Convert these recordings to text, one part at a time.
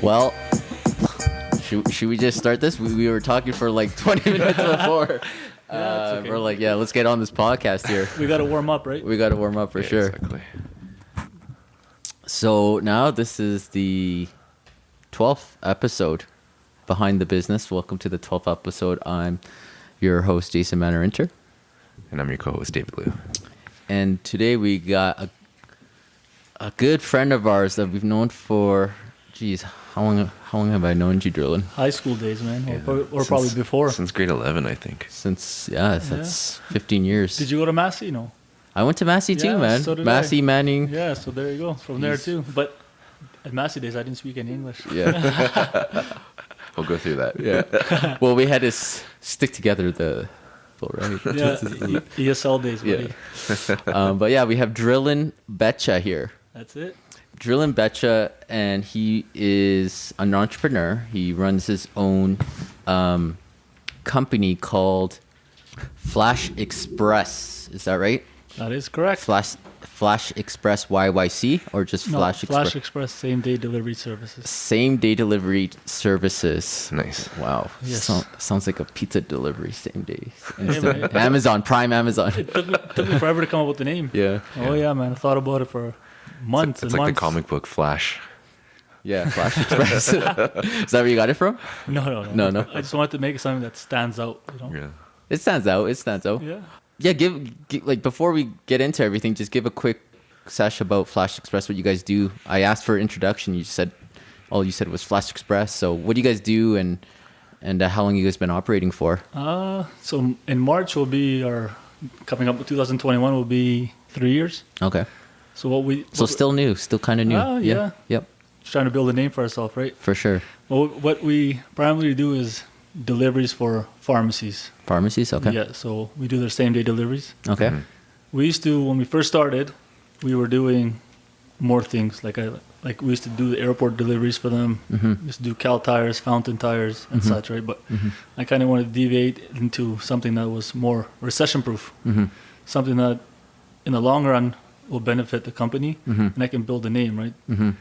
Well, should we just start this? We were talking for like 20 minutes before. Okay. We're like, yeah, let's get on this podcast here. We got to warm up, right? We got to warm up for sure. Exactly. So now this is the 12th episode behind the business. Welcome to the 12th episode. I'm your host, Jason Manor-Inter. And I'm your co-host, David Liu. And today we got a good friend of ours that we've known for, geez, how long have I known you, Drilon? High school days, man. Yeah. Or probably before. Since grade 11, I think. That's 15 years. Did you go to Massey? No. I went to Massey too, Yeah, man. so did Massey, I. Manning. Yeah, so there you go. From there too. But at Massey days, I didn't speak any English. Yeah. We'll go through that. Yeah. Well, we had to stick together right? Yeah, ESL days, buddy. Yeah. But yeah, we have Drilon Beqa here. That's it. Drilon Beqa, and he is an entrepreneur. He runs his own company called Flash Express. Is that right? That is correct. Flash Express YYC or just No, Flash Express? Flash Express same-day delivery services. Same day delivery services. Nice. Wow. Yes. Sounds like a pizza delivery same day. man. Amazon, Prime Amazon. It took me forever to come up with the name. Yeah. Oh, yeah, man. I thought about it for months It's and like months. the comic book Flash. Yeah, Flash Express. Is that where you got it from? No. I just wanted to make something that stands out, you know? Yeah. It stands out. Yeah. Yeah, give like before we get into everything, just give a quick sesh about Flash Express, what you guys do. I asked for an introduction. You said all you said was Flash Express. So what do you guys do and how long you guys been operating for? So in March will be coming up with 2021 will be 3 years. Okay. So Still new, still kind of new. Yeah. Yep. Just trying to build a name for ourselves, right? For sure. Well, what we primarily do is deliveries for pharmacies. Pharmacies, okay. Yeah, so we do their same day deliveries. Okay. Mhm. We used to, when we first started, we were doing more things. Like we used to do the airport deliveries for them. Mm-hmm. We used to do Cal tires, Fountain tires, and such, right? But I kind of wanted to deviate into something that was more recession-proof. Mm-hmm. Something that, in the long run, will benefit the company, Mm-hmm. and I can build a name, right?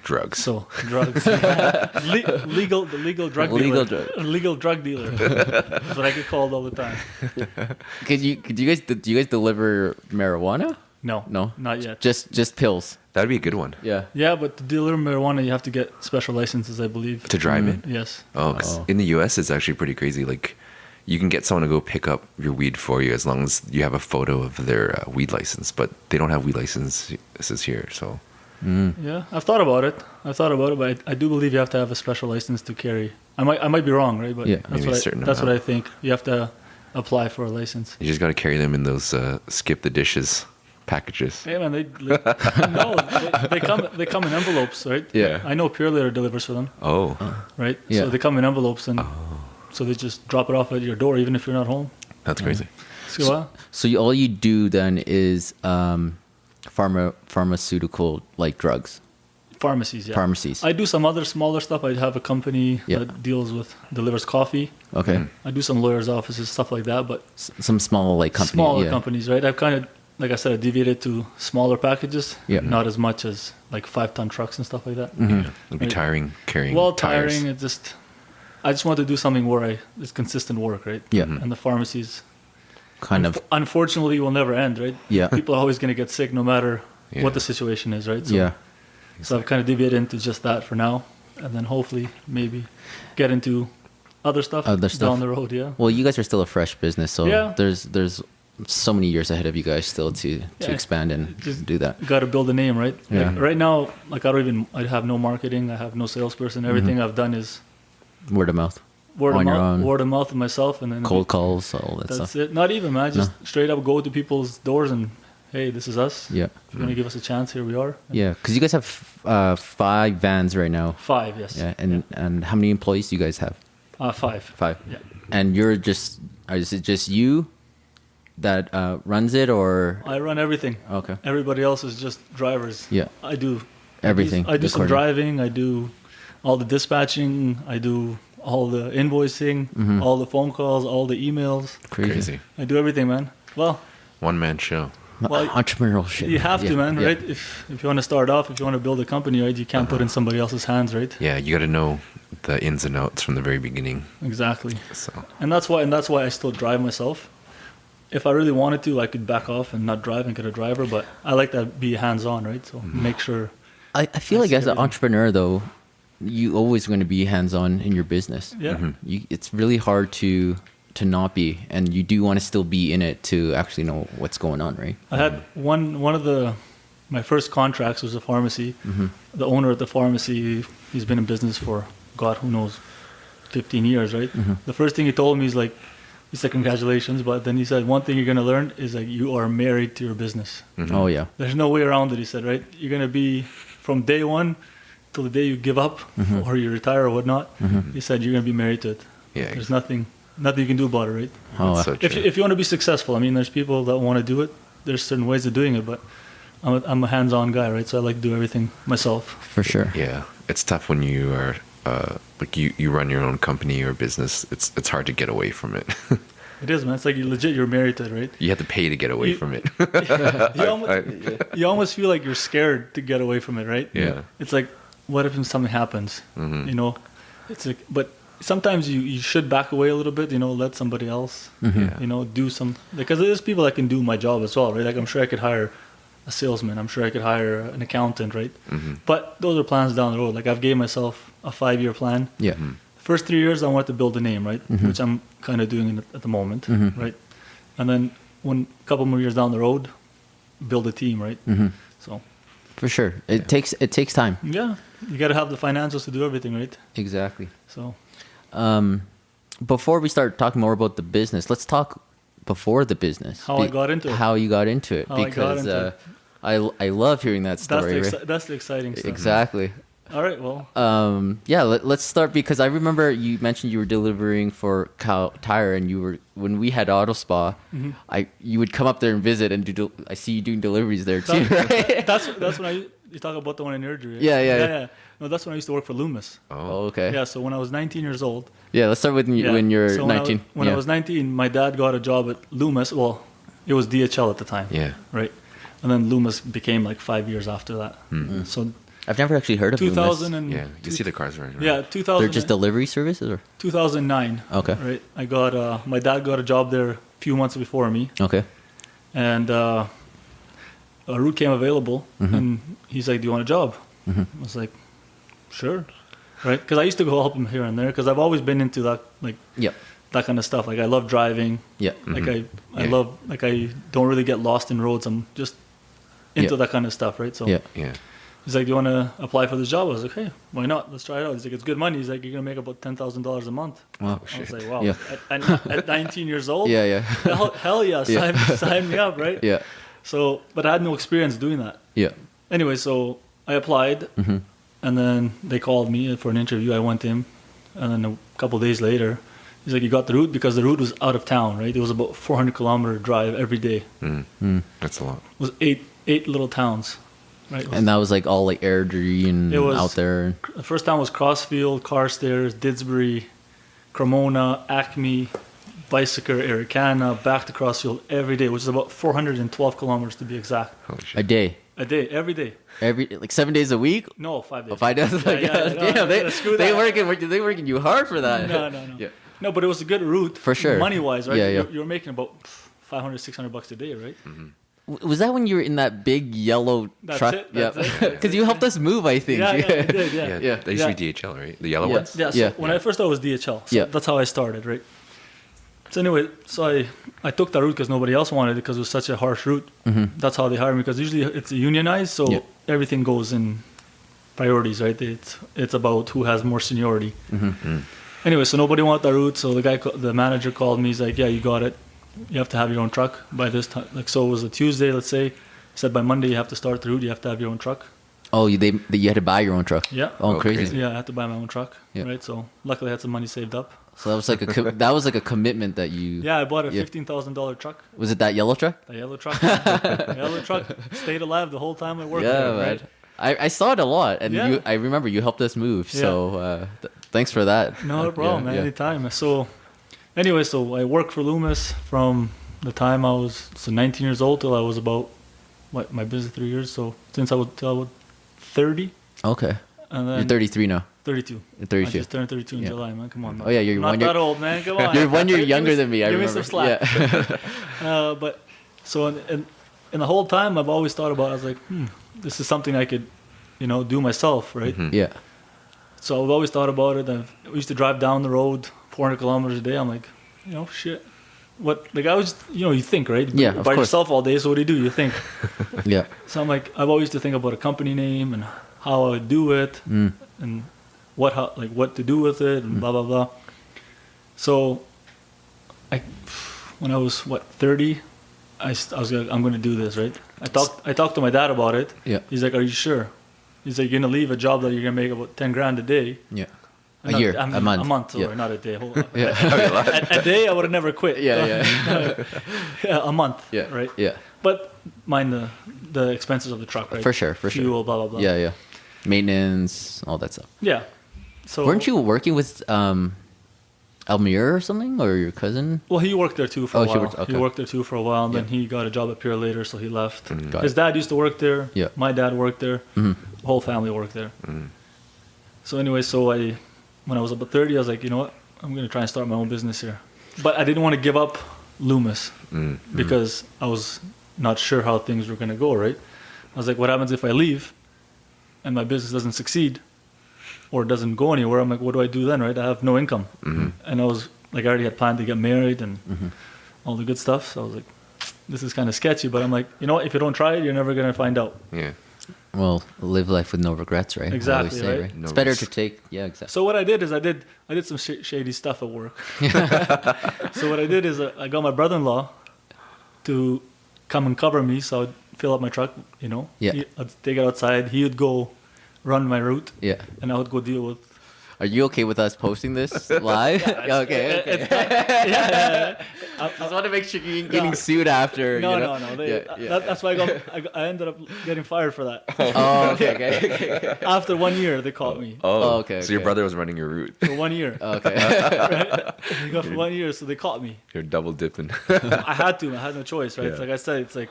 Drugs. So drugs, legal drug Legal dealer, drug. legal drug dealer. That's what I get called all the time. Do you guys deliver marijuana? No, not yet. Just pills. That'd be a good one. Yeah. Yeah, but to deliver marijuana, you have to get special licenses, I believe. To drive it? Yes. Oh, 'cause Oh. in the U.S., it's actually pretty crazy. Like, you can get someone to go pick up your weed for you as long as you have a photo of their weed license. But they don't have weed licenses here, so... Yeah, I've thought about it, but I do believe you have to have a special license to carry. I might be wrong, right? But Yeah. that's Maybe a certain what amount. I think. You have to apply for a license. You just got to carry them in those skip the dishes packages. Hey man, they come in envelopes, right? Yeah. I know Pure Later delivers for them, Oh. right? Yeah. So they come in envelopes, and so they just drop it off at your door, even if you're not home. That's crazy. So all you do then is pharmaceutical like drugs. Pharmacies, yeah. Pharmacies. I do some other smaller stuff. I have a company Yeah. that delivers coffee. Okay. I do some lawyers' offices, stuff like that, but Some small like company. smaller yeah. companies, right? I've kind of, like I said, I deviated to smaller packages, Yeah. not as much as like 5-ton trucks and stuff like that. Yeah. It'd be Right. tiring carrying Well, tires. tiring. I just want to do something where it's consistent work, right? Yeah. And the pharmacies, Kind of. unfortunately, will never end, right? Yeah. People are always going to get sick no matter Yeah. what the situation is, right? So, Yeah. So I've kind of deviated into just that for now, and then hopefully maybe get into other stuff down the road. Yeah. Well, you guys are still a fresh business, so Yeah. there's so many years ahead of you guys still to Yeah. expand and Just do that. Got to build a name, right? Yeah. Like right now, like I have no marketing, I have no salesperson. Everything I've done is Word of mouth. word On of your mouth, own. word of mouth of myself, and then Cold calls, all that That's stuff. it. Not even, man. Just straight up go to people's doors and, hey, this is us. Yeah. If you want to give us a chance, here we are. Yeah, because you guys have 5 vans right now. 5, yes. Yeah, and how many employees do you guys have? 5. 5. Yeah. And is it just you that runs it, or? I run everything. Okay. Everybody else is just drivers. Yeah. I do Everything. I do some according- driving. I do all the dispatching. I do all the invoicing, all the phone calls, all the emails. Crazy. I do everything, man. Well, One-man show. Well, entrepreneurship. You have to, man, right? If you want to start off, if you want to build a company, right, you can't put in somebody else's hands, right? Yeah, you got to know the ins and outs from the very beginning. Exactly. So. And that's why I still drive myself. If I really wanted to, I could back off and not drive and get a driver, but I like to be hands-on, right? So make sure. I feel like as an entrepreneur, though, you always going to be hands-on in your business. Yeah. It's really hard to not be, and you do want to still be in it to actually know what's going on, right? I had one of my first contracts was a pharmacy. The owner of the pharmacy, he's been in business for, God, who knows, 15 years, right? The first thing he told me is like, he said, congratulations, but then he said, one thing you're going to learn is like you are married to your business. Oh, yeah. There's no way around it, he said, right? You're going to be, from day one till the day you give up or you retire or whatnot, he said, you're going to be married to it. Yeah. There's nothing you can do about it, right? Oh, so if you want to be successful, I mean, there's people that want to do it. There's certain ways of doing it, but I'm a hands-on guy, right? So I like to do everything myself. For sure. Yeah, it's tough when you are like you run your own company or business. It's hard to get away from it. It is, man. It's like you're married to it, right? You have to pay to get away from it. You almost feel like you're scared to get away from it, right? Yeah. It's like, what if something happens? You know, it's like, but sometimes you should back away a little bit. You know, let somebody else, you know, do some, because there's people that can do my job as well, right? Like I'm sure I could hire a salesman. I'm sure I could hire an accountant, right? But those are plans down the road. Like I've gave myself a 5-year plan. Yeah. First 3 years, I wanted to build a name, right? Which I'm kind of doing at the moment, right? And then a couple more years down the road, build a team, right? So, for sure, it takes time. Yeah, you got to have the financials to do everything, right? Exactly. So, before we start talking more about the business, let's talk before the business. How I got into it. How you got into it, because I love hearing that story. That's the exciting stuff. Exactly. All right, well. Yeah, let's start, because I remember you mentioned you were delivering for Cal Tire, and when we had Auto Spa, you would come up there and visit, and I see you doing deliveries there too, right? That's when you talk about the one in Airdrie, right? Yeah. No, that's when I used to work for Loomis. Oh, okay. Yeah, so when I was 19 years old. Yeah, let's start with when you're 19. When I was 19, my dad got a job at Loomis. Well, it was DHL at the time. Yeah. Right? And then Loomis became like 5 years after that. So I've never actually heard of 2000 Loomis. Yeah, you see the cars around. Yeah, 2000. They're just delivery services, or 2009. Okay. Right. I got my dad got a job there a few months before me. Okay. And a route came available, and he's like, "Do you want a job?" I was like, "Sure." Right? Because I used to go help him here and there, because I've always been into that, like, that kind of stuff. Like I love driving. Yeah. Like I love, like I don't really get lost in roads. I'm just into that kind of stuff, right? So Yeah. he's like, "Do you want to apply for this job?" I was like, "Hey, why not? Let's try it out." He's like, "It's good money." He's like, "You're gonna make about $10,000 a month." Wow. I was like, "Wow." Yeah. At 19 years old. Yeah. Hell yeah! Sign me up, right? Yeah. So, but I had no experience doing that. Yeah. Anyway, so I applied, and then they called me for an interview. I went in, and then a couple of days later, he's like, "You got the route?" Because the route was out of town, right? It was about 400-kilometer drive every day. That's a lot. It was eight little towns, right? And that was like all like Airdrie and out there. The first town was Crossfield, Carstairs, Didsbury, Cremona, Acme, Bicycle, Aricana, back to Crossfield every day, which is about 412 kilometers to be exact. Holy shit. A day. Every day. Like 7 days a week? No, 5 days. 5 days? They working you hard for that. No. Yeah. No, but it was a good route. For sure. Money-wise, right? Yeah. You're making about $500, $600 a day, right? Was that when you were in that big yellow truck? That's it. Because you helped us move, I think. Yeah, I did, yeah. They used to be DHL, right? The yellow ones? Yeah, so when I first started, it was DHL. So that's how I started, right? So anyway, I took that route because nobody else wanted it, because it was such a harsh route. That's how they hire me, because usually it's unionized, so everything goes in priorities, right? It's about who has more seniority. Anyway, so nobody wanted that route, so the manager called me. He's like, "Yeah, you got it. You have to have your own truck by this time." Like, so it was a Tuesday, let's say. He said by Monday you have to start the route. You have to have your own truck. Oh, you had to buy your own truck. Yeah. Oh, crazy. Yeah, I had to buy my own truck. Right. So luckily I had some money saved up. So that was like a commitment that you. Yeah, I bought a $15,000 truck. Was it that yellow truck? The yellow truck. The yellow truck stayed alive the whole time I worked there. Right? I saw it a lot, and I remember you helped us move. So thanks for that. No problem, man. Anytime. So anyway, so I worked for Loomis from the time I was 19 years old till I was about my business 3 years. So since I was till I was 30. Okay. And then You're 33 now. 32. You're 32. I just turned 32 in July, man. Come on, man. Oh yeah, you're I'm not 1 year. that old, man. Come on. You're 1 year younger than me. I give remember. me some slack. Yeah. But so in the whole time, I've always thought about. I was like, this is something I could, do myself, right? Mm-hmm. Yeah. So I've always thought about it. I used to drive down the road 400 kilometers a day. I'm like, shit. What? Like I was, you think, right? Yeah, By of course. yourself all day. So what do? You think. Yeah. So I'm like, I've always used to think about a company name and how I would do it and what to do with it and blah blah blah. So, when I was 30, I was like, I'm going to do this, right? I talked to my dad about it. Yeah. He's like, are you sure? He's like, you're going to leave a job that you're going to make about 10 grand a day. Yeah. A month. A month, sorry, not a day. A day, I would have never quit. Yeah. A month. Yeah. Right. Yeah. But mind the expenses of the truck, right? For sure. Fuel, blah blah blah. Yeah. Yeah. Maintenance, all that stuff. Yeah. So weren't you working with Almir or something, or your cousin? Well, he worked there too for a while. Okay. He worked there too for a while, and then he got a job at Pure later, so he left. Got His it. dad used to work there. Yeah. My dad worked there. Mhm. The whole family worked there. So anyway, when I was about 30, I was like, you know what? I'm going to try and start my own business here. But I didn't want to give up Loomis because I was not sure how things were going to go, right? I was like, what happens if I leave and my business doesn't succeed or doesn't go anywhere? I'm like, what do I do then, right? I have no income. And I was like, I already had planned to get married and all the good stuff. So I was like, this is kind of sketchy. But I'm like, you know what? If you don't try it, you're never going to find out. Yeah. Well, live life with no regrets, right? Exactly, I always say, right? No It's better risk. to take. Yeah, exactly. So what I did is I did some shady stuff at work. So what I did is I got my brother-in-law to come and cover me. So I'd fill up my truck, Yeah. I'd take it outside. He would go run my route, Yeah. and I would go deal with. Are you okay with us posting this live? Okay. I just want to make sure you're getting sued after. No, you know? no. That's why I ended up getting fired for that. Oh, okay. After 1 year, they caught me. Oh, okay, So your okay. brother was running your route. For 1 year. Okay. They got for 1 year, so they caught me. You're double dipping. I had to. I had no choice, right? Yeah. It's like I said, it's like.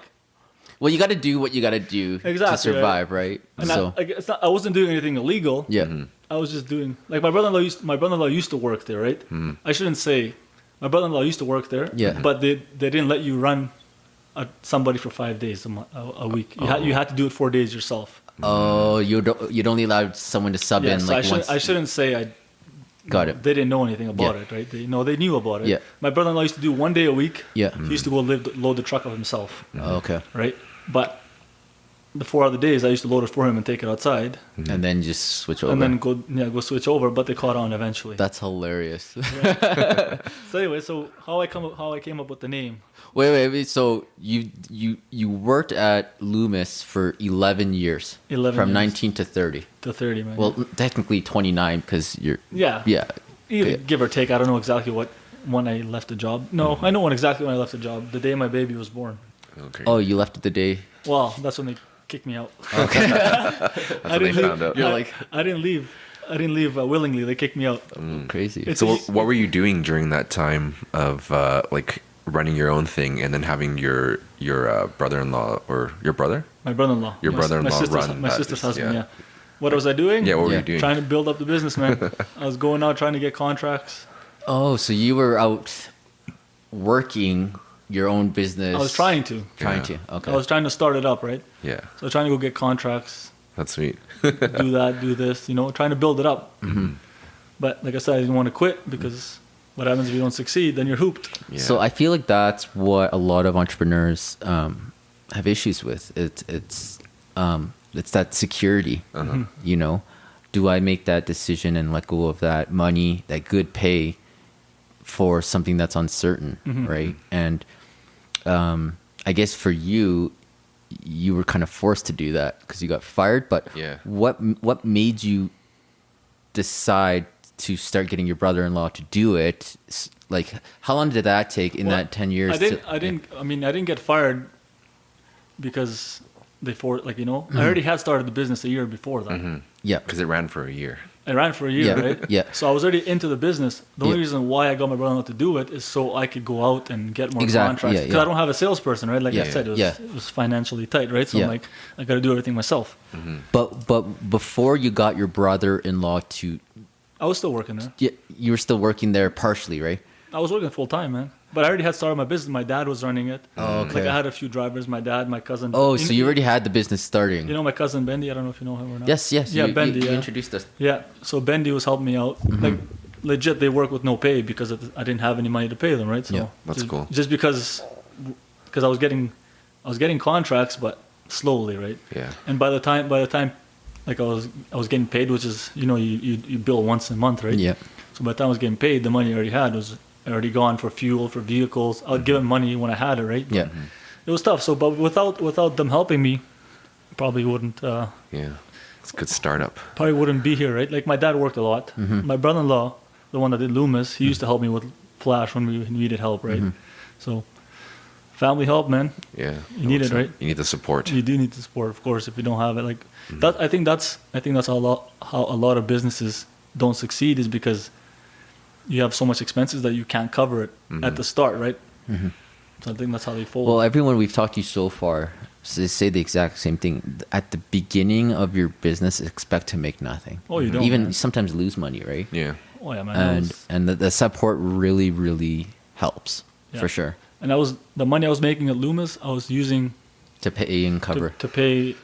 Well, you got to do what you got to do to Exactly, survive, right? And So, I wasn't doing anything illegal. yeah. I was just doing like my brother-in-law used to work there, right? I shouldn't say my brother-in-law used to work there. Yeah. But they didn't let you run somebody for 5 days a week. You had to do it 4 days yourself. Oh, you'd only allow someone to sub in so like once. I shouldn't say I. Got it. They didn't know anything about Yeah. it, right? They knew about it. Yeah. My brother-in-law used to do 1 day a week. Yeah. He used to go load the truck up himself, Oh, okay. right? But the 4 other days, I used to load it for him and take it outside, And then just switch over. and then go switch over. But they caught on eventually. That's hilarious. So anyway, so how I came up with the name? Wait. So you worked at Loomis for 11 years. 11 From years. 19 to 30. To 30, man. Well, technically 29 because you're. yeah, Yeah. Either Okay. give or take. I don't know exactly when I left the job. No, I know exactly when I left the job. The day my baby was born. Okay. Oh, you left it the day. Well, that's when they kicked me out. Okay. That's what they found out. You're like I didn't leave. I didn't leave willingly. They kicked me out. crazy. It's- So what were you doing during that time of like running your own thing and then having your brother-in-law or your brother? My brother-in-law. Your brother-in-law run my that sister's business, husband. yeah. Yeah. What was I doing? Yeah, what were Yeah. you doing? Trying to build up the business, man. I was going out trying to get contracts. Oh, so you were out working your own business. I was trying to. Trying Yeah. to. Okay. I was trying to start it up, right? Yeah, So I was trying to go get contracts, that's sweet. do that, do this, trying to build it up. But like I said, I didn't want to quit because what happens if you don't succeed? Then you're hooped. Yeah. So I feel like that's what a lot of entrepreneurs have issues with. It's that security. Do I make that decision and let go of that money, that good pay, for something that's uncertain, right? And I guess for you were kind of forced to do that because you got fired. But Yeah. what made you decide to start getting your brother-in-law to do it? Like, how long did that take in that 10 years? I didn't get fired because I already had started the business a year before that. Yeah. because it ran for a year. I ran for a year, Yeah, right? yeah. So I was already into the business. The only Yeah. reason why I got my brother-in-law to do it is so I could go out and get more Exactly, contracts. yeah, Because yeah. I don't have a salesperson, right? Like Yeah, I said, yeah. it was financially tight, right? So Yeah. I'm like, I got to do everything myself. But before you got your brother-in-law to, I was still working there. you were still working there partially, right? I was working full-time, man. But I already had started my business. My dad was running it. Oh, okay. Like I had a few drivers. My dad, my cousin. Oh, so you already had the business starting. You know my cousin Bendy? I don't know if you know him or not. Yes. Yeah, Bendy. You yeah. introduced us. Yeah, so Bendy was helping me out. Like, legit, they work with no pay because I didn't have any money to pay them, right? So Yeah, that's just, cool. Just because I was getting contracts, but slowly, right? Yeah. And by the time, like I was getting paid, which is you bill once a month, right? Yeah. So by the time I was getting paid, the money I already had was already gone for fuel, for vehicles. I would give them money when I had it, right? But Yeah. it was tough. So, but without them helping me, probably wouldn't. Yeah. It's a good startup. Probably wouldn't be here, right? Like my dad worked a lot. My brother-in-law, the one that did Loomis, he used to help me with Flash when we needed help, right? So family help, man. Yeah. You need it, right? You need the support. You do need the support, of course. If you don't have it, like that, I think that's how a lot of businesses don't succeed is because you have so much expenses that you can't cover it at the start, right? So I think that's how they fold. Well, everyone we've talked to so far say the exact same thing. At the beginning of your business, expect to make nothing. Oh, you don't, even man. sometimes lose money, right? Yeah. Oh yeah, man. And the support really helps Yeah. for sure And the money I was making at Loomis, I was using to pay and cover. to pay,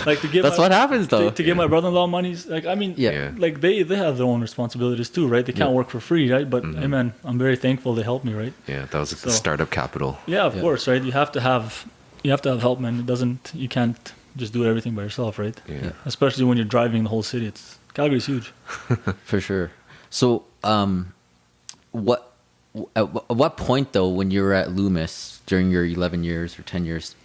like to give. That's what happens though. To give my brother-in-law money. Like I mean, Yeah. like they have their own responsibilities too, right? They can't work for free, right? But hey, man, I'm very thankful they helped me, right? Yeah. That was So- startup capital. Yeah, of Yeah. course, right? You have to have help, man. You can't just do everything by yourself, right? Yeah. Especially when you're driving the whole city. Calgary's huge. For sure. So, at what point though, when you were at Loomis during your 11 years or 10 years,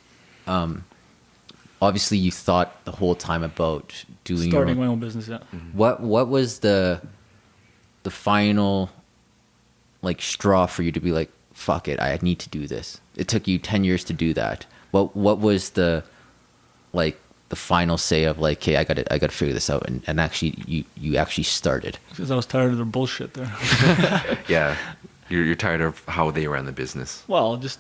obviously you thought the whole time about doing Starting your my own, own business, yeah. what was the final like straw for you to be like, fuck it, I need to do this? It took you 10 years to do that. What was the final say of like, hey, I gotta figure this out, and actually you actually started? Because I was tired of their bullshit there. Yeah. You're tired of how they ran the business. Well, just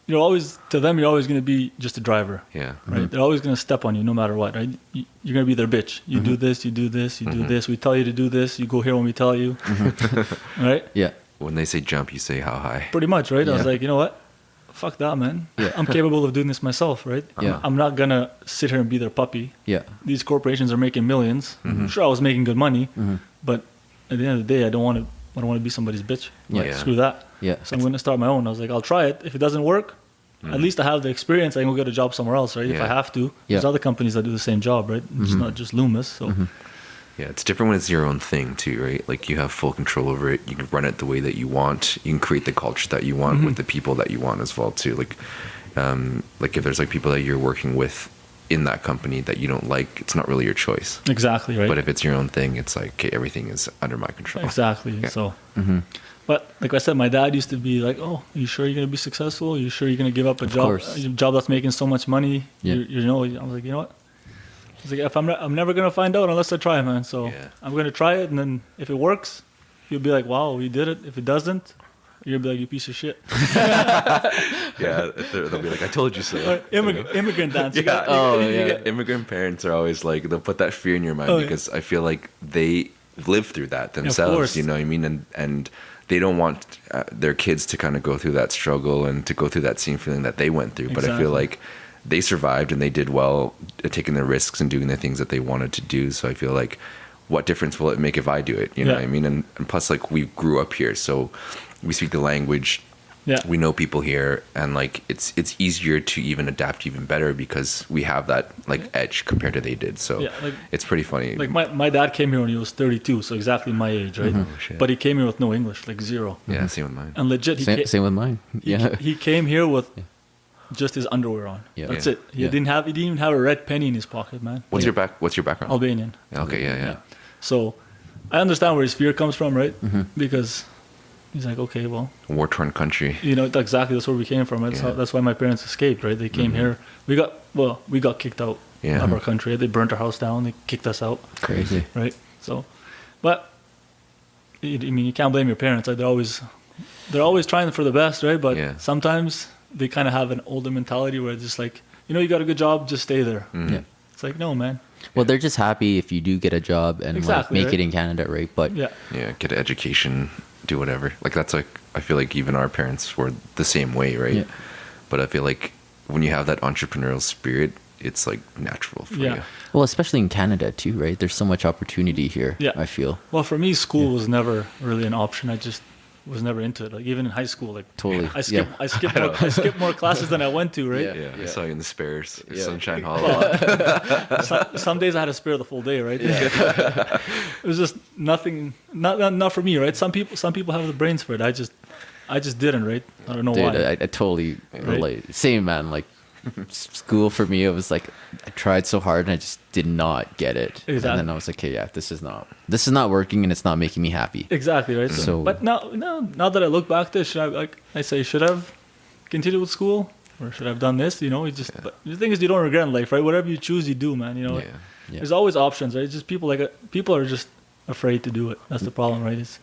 you're always going to be just a driver. Yeah. Right? They're always going to step on you no matter what, right? You're going to be their bitch. You do this, you do this, you do this. We tell you to do this. You go here when we tell you. Right? Yeah. When they say jump, you say how high. Pretty much, right? I was Yeah. like, you know what? Fuck that, man. Yeah. I'm capable of doing this myself, right? Yeah. I'm not going to sit here and be their puppy. Yeah. These corporations are making millions. Sure, I was making good money, but at the end of the day, I don't want to be somebody's bitch. Like, Yeah. screw that. Yeah. So I'm going to start my own. I was like, I'll try it. If it doesn't work, at least I have the experience. I can go get a job somewhere else, right? If Yeah. I have to. Yeah. There's other companies that do the same job, right? It's not just Loomis. So Yeah, it's different when it's your own thing too, right? Like you have full control over it. You can run it the way that you want. You can create the culture that you want with the people that you want as well too. Like if there's like people that you're working with in that company that you don't like, it's not really your choice. exactly, right? But if it's your own thing, it's like, okay, everything is under my control. Exactly. Yeah. So, but like I said, my dad used to be like, "Oh, are you sure you're gonna be successful? Are you sure you're gonna give up a course. job that's making so much money?" Yeah. I was like, you know what? I was like, if I'm never gonna find out unless I try, man. So Yeah. I'm gonna try it, and then if it works, you'll be like, "Wow, we did it." If it doesn't, you'll be like, "You piece of shit." Yeah, they'll be like, I told you so. Or immigrant dance. You got- Oh, You yeah. get immigrant parents are always like, they'll put that fear in your mind Oh, yeah. because I feel like they live through that themselves, course. you know what I mean? And they don't want their kids to kind of go through that struggle and to go through that same feeling that they went through. But I feel Exactly. like they survived and they did well taking the risks and doing the things that they wanted to do. So I feel like, what difference will it make if I do it? You know Yeah. what I mean? And plus, like, we grew up here, so we speak the language. Yeah. We know people here, and like it's easier to even adapt even better because we have that like edge compared to they did. So Yeah, like- it's pretty funny. Like my dad came here when he was 32, so exactly my age, right? Oh, shit. But he came here with no English, like zero. Yeah, same with mine. And legit, Same with mine. Yeah. he came here with just his underwear on. Yeah. That's Yeah. it. He Yeah. didn't even have a red penny in his pocket, man. What's your background? Albanian. Okay, yeah. So I understand where his fear comes from, right? Mm-hmm. Because he's like, okay, well, War torn country. that's where we came from. That's why my parents escaped, right? They came here. We got kicked out Yeah. of our country. They burnt our house down. They kicked us out, Crazy. right? So, but I mean, you can't blame your parents. Like they're always trying for the best, right? But sometimes they kind of have an older mentality where it's just like, you got a good job, just stay there. Yeah. It's like, no, man. Well, they're just happy if you do get a job and Exactly, make it in Canada, right? But get an education, do whatever. Like that's like, I feel like even our parents were the same way, right? Yeah. But I feel like when you have that entrepreneurial spirit, it's like natural for you. Well, especially in Canada too, right? There's so much opportunity here. Yeah. I feel. Well, for me, school was never really an option. I just was never into it. Like even in high school, like Totally. I skipped more classes than I went to, right? Yeah. I saw you in the spares, Sunshine Hall. Some days I had to spare the full day, right? It was just nothing, not for me, right? Some people have the brains for it. I just didn't, right? I don't know why. I totally relate. Same, man. Like school for me, it was like I tried so hard and I just did not get it. Exactly. And then I was like, okay, this is not working and it's not making me happy. Exactly, right? So, but now that I look back to it, should I have continued with school or should I have done this? But the thing is, you don't regret in life, right? Whatever you choose, you do, man. There's always options, right? It's just people are just afraid to do it. That's the problem, right?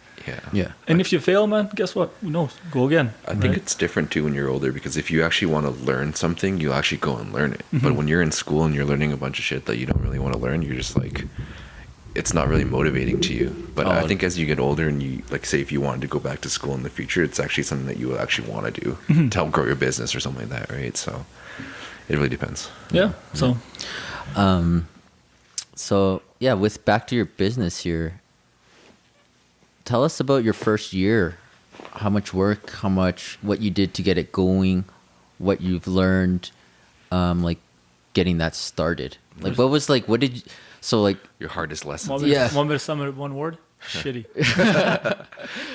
And if you fail, man, guess what? Who knows? Go again. I think it's different too when you're older, because if you actually want to learn something, you actually go and learn it. But when you're in school and you're learning a bunch of shit that you don't really want to learn, you're just like, it's not really motivating to you. But I think as you get older and you, like, say if you wanted to go back to school in the future, it's actually something that you will actually want to do to help grow your business or something like that, right? So it really depends. Yeah. So with back to your business here, tell us about your first year. How much work, what you did to get it going, what you've learned, like getting that started. Like what did you, so like your hardest lesson? Want me to sum it in one word? Shitty.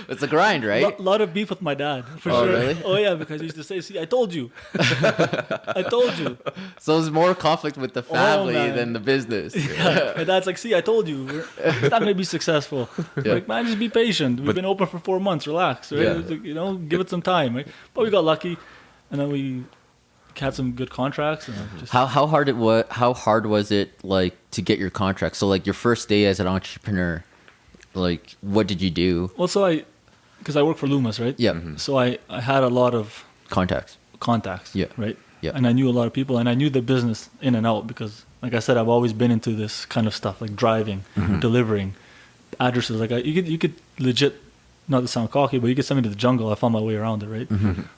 It's a grind, right? A lot of beef with my dad, for sure. Really? Oh yeah, because he used to say, "See, I told you." I told you. So there's more conflict with the family than the business. Yeah. My dad's like, "See, I told you. It's not gonna be successful." Like, man, just be patient. We've been open for 4 months. Relax, right? Like, give it some time, right? But we got lucky, and then we had some good contracts. And how hard was it like to get your contract? So like your first day as an entrepreneur, like what did you do? Well, because I work for Loomis, right? Yeah. So I had a lot of contacts. Yeah. Right. Yeah. And I knew a lot of people, and I knew the business in and out because, like I said, I've always been into this kind of stuff, like driving, delivering, addresses. Like you could legit, not to sound cocky, but you could send me to the jungle. I found my way around it, right?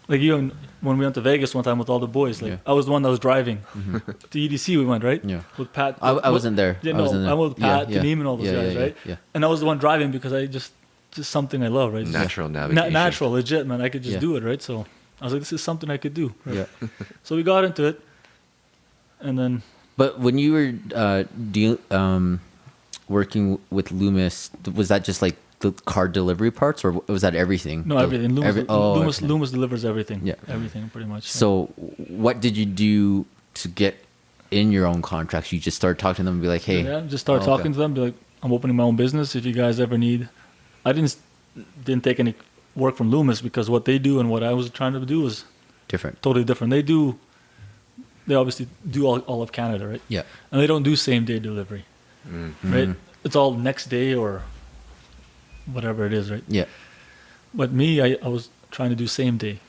Like even when we went to Vegas one time with all the boys, like I was the one that was driving. To EDC we went, right? Yeah. With Pat. I wasn't there. Yeah, I went with Pat, Taneem, and all those guys, right? Yeah. And I was the one driving because I just something I love, right? Natural navigation. Natural, legit, man. I could just do it, right? So I was like, this is something I could do. Right? Yeah. So we got into it, and then. But when you were working with Loomis, was that just like the car delivery parts, or was that everything? No, everything. Loomis okay. Loomis delivers everything. Yeah. Everything, pretty much. So what did you do to get in your own contracts? You just started talking to them and be like, hey. Yeah, just start talking to them. Be like, I'm opening my own business. If you guys ever need. I didn't take any work from Loomis because what they do and what I was trying to do was different. Totally different. They obviously do all of Canada, right? Yeah. And they don't do same day delivery. Right? It's all next day or whatever it is, right? Yeah. But me, I was trying to do same day.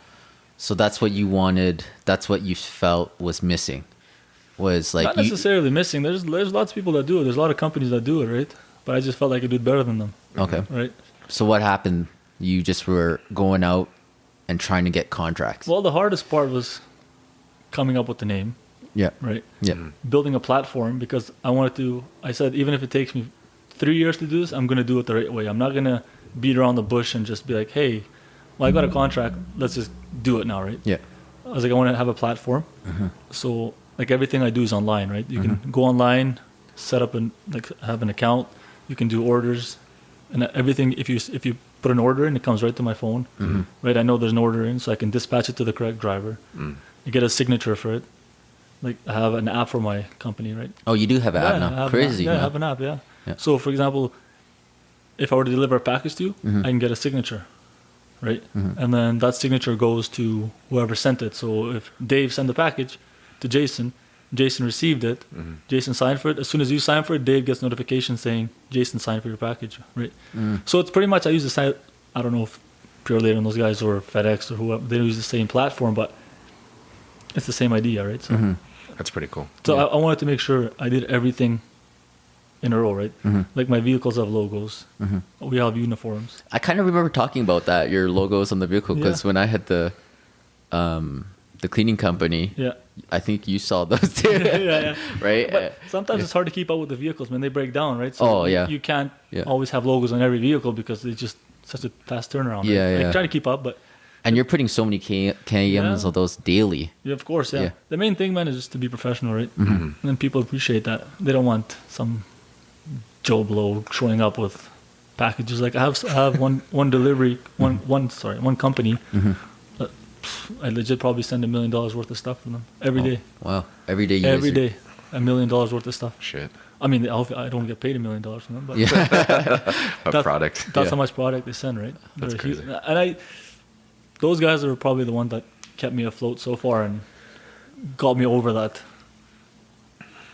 So that's what you wanted. That's what you felt was missing. Was like not necessarily missing. There's lots of people that do it. There's a lot of companies that do it, right? But I just felt like I could do it better than them. Okay. Right. So what happened? You just were going out and trying to get contracts. Well, the hardest part was coming up with the name. Yeah. Right. Yeah. Building a platform because I said, even if it takes me 3 years to do this, I'm going to do it the right way. I'm not going to beat around the bush and just be like, hey, well, I got a contract. Let's just do it now, right? Yeah. I was like, I want to have a platform. So like everything I do is online, right? You can go online, set up have an account. You can do orders and everything. If you put an order in, it comes right to my phone, right? I know there's an order in, so I can dispatch it to the correct driver. You get a signature for it. Like I have an app for my company, right? Oh, you do have an app now. Crazy. I have an app, yeah. So, for example, if I were to deliver a package to you, I can get a signature, right? And then that signature goes to whoever sent it. So if Dave sent the package to Jason, Jason received it. Jason signed for it. As soon as you sign for it, Dave gets notification saying Jason signed for your package, right? So it's pretty much, I use the site. I don't know if Pure Later and those guys or FedEx or whoever, they use the same platform, but it's the same idea, right? So That's pretty cool. So I wanted to make sure I did everything in a row, right? Like my vehicles have logos. We have uniforms. I kind of remember talking about that, your logos on the vehicle, because when I had the cleaning company, I think you saw those too, right? But sometimes it's hard to keep up with the vehicles when they break down, right? So you can't always have logos on every vehicle because it's just such a fast turnaround. Right? I try to keep up, but... And you're putting so many KMs of those daily. Yeah, of course, The main thing, man, is just to be professional, right? And then people appreciate that. They don't want some Joe Blow showing up with packages. Like I have one delivery, one company. I legit probably send $1 million worth of stuff from them every day. Wow, every day. Every day, $1 million worth of stuff. Shit. I mean, I don't get paid $1 million from them, but product. That's how much product they send, right? That's crazy. And those guys are probably the one that kept me afloat so far and got me over that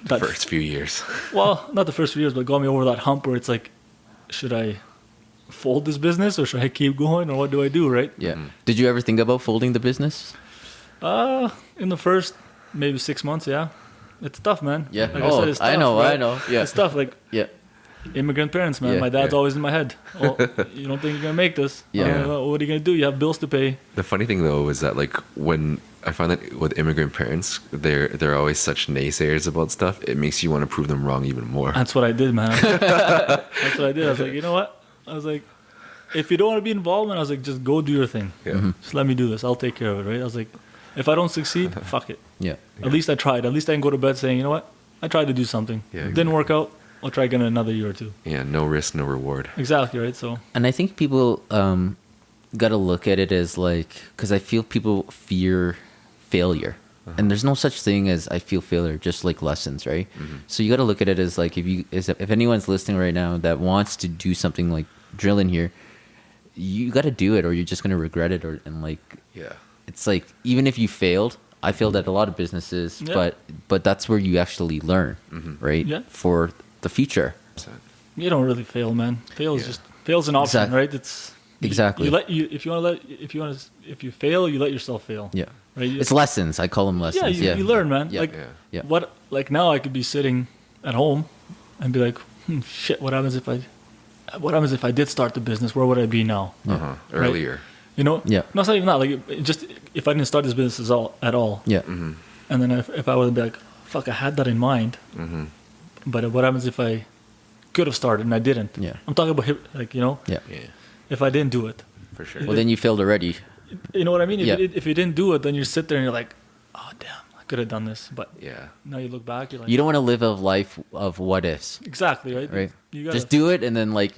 first few years. Well, not the first few years, but got me over that hump where it's like, should I fold this business or should I keep going or what do I do, right? Yeah. Did you ever think about folding the business? In the first maybe 6 months, it's tough, man. Yeah. Like I said, it's tough, I know. Yeah. It's tough. Like immigrant parents, man. My dad's always in my head. Oh, you don't think you're gonna make this? Yeah. What are you gonna do? You have bills to pay. The funny thing though is that like when I find that with immigrant parents, they're always such naysayers about stuff. It makes you want to prove them wrong even more. That's what I did, man. That's what I did. I was like, you know what? I was like, if you don't want to be involved, man, I was like, just go do your thing. Yeah. Just let me do this. I'll take care of it, right? I was like, if I don't succeed, fuck it. Yeah. At least I tried. At least I can go to bed saying, you know what? I tried to do something. Yeah, Didn't work out. I'll try again in another year or two. Yeah, no risk, no reward. Exactly, right? So. And I think people got to look at it as like, because I feel people fear failure. And there's no such thing as I feel failure, just like lessons, right? So you got to look at it as like, if anyone's listening right now that wants to do something like drilling here, you got to do it or you're just going to regret it. It's like, even if you failed, I failed at a lot of businesses, but that's where you actually learn, right? Yeah. For the future. You don't really fail, man. Fail's an option, right? It's exactly. If you fail, you let yourself fail. Yeah. Right? It's lessons. I call them lessons. You learn, man. Yeah. Like now I could be sitting at home and be like, shit, what happens if I did start the business? Where would I be now? Earlier. Right? You know? Yeah. No, it's not even that. Like, just if I didn't start this business at all. Yeah. And then if I would be like, fuck, I had that in mind. But what happens if I could have started and I didn't? Yeah. I'm talking about, like, you know? Yeah. If I didn't do it. For sure. Well, then you failed already. You know what I mean? If you didn't do it, then you sit there and you're like, oh, damn, I could have done this. But now you look back, you're like... You don't want to live a life of what ifs. Exactly, right? Right. You gotta, just do it and then like...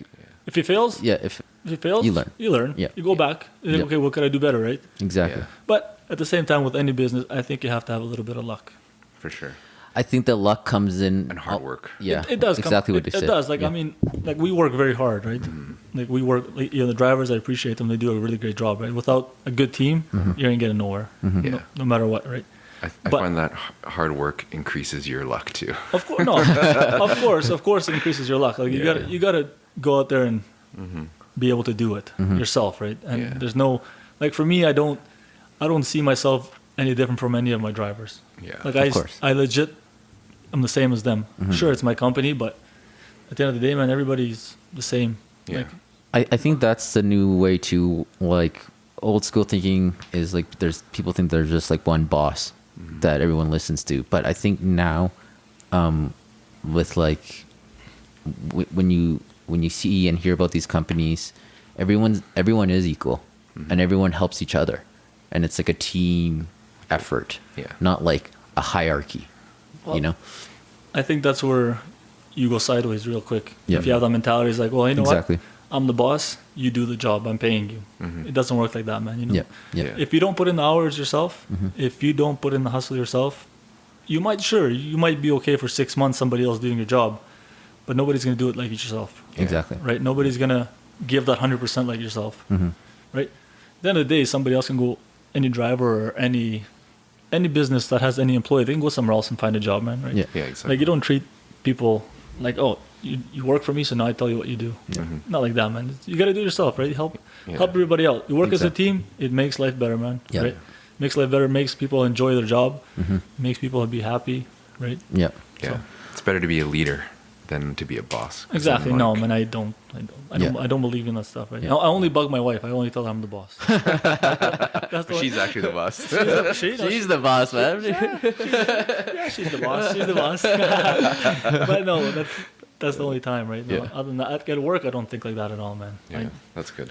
If it fails... Yeah, if it fails, you learn. You learn. Yeah. You go back. You're like, okay, what could I do better, right? Exactly. Yeah. But at the same time, with any business, I think you have to have a little bit of luck. For sure. I think that luck comes in... And hard work. Yeah. It does. Exactly what they said. It does. Like, I mean, like we work very hard, right? Like we work, like, the drivers, I appreciate them. They do a really great job, right? Without a good team, you ain't getting nowhere. No matter what, right? I find that hard work increases your luck too. Of course, no. of course, it increases your luck. Like you gotta go out there and be able to do it yourself, right? And there's no, like for me, I don't see myself any different from any of my drivers. Yeah, like of course. I legit, I'm the same as them. Sure, it's my company, but at the end of the day, man, everybody's the same. Yeah. Like, I think that's the new way to, like, old school thinking is like people think there's just like one boss that everyone listens to. But I think now, with like, when you see and hear about these companies, everyone is equal and everyone helps each other. And it's like a team effort, not like a hierarchy, well, you know? I think that's where you go sideways real quick. Yeah. If you have that mentality, it's like, well, you know Exactly. what? I'm the boss. You do the job. I'm paying you. It doesn't work like that, man. You know. Yeah. If you don't put in the hours yourself, if you don't put in the hustle yourself, you might be okay for 6 months. Somebody else doing your job, but nobody's gonna do it like yourself. Exactly. Right. Nobody's gonna give that 100% like yourself. Right. At the end of the day, somebody else can go. Any driver or any any business that has any employee, they can go somewhere else and find a job, man, right? Yeah. Yeah, exactly. Like, you don't treat people like, oh, you work for me, so now I tell you what you do. Not like that, man. You got to do it yourself, right? Help everybody out. You work as a team, it makes life better, man. Yeah. Right? Makes life better, makes people enjoy their job, makes people be happy, right? Yeah. Yeah. So. It's better to be a leader than to be a boss. Exactly. I'm No, like- man, I don't believe in that stuff, right? I only bug my wife. I only tell her I'm the boss. That's the She's actually the boss. She's the boss, man. Yeah, she's the boss. She's the boss. But no, that's the only time, right? No, other than that, at work, I don't think like that at all, man. Yeah, that's good.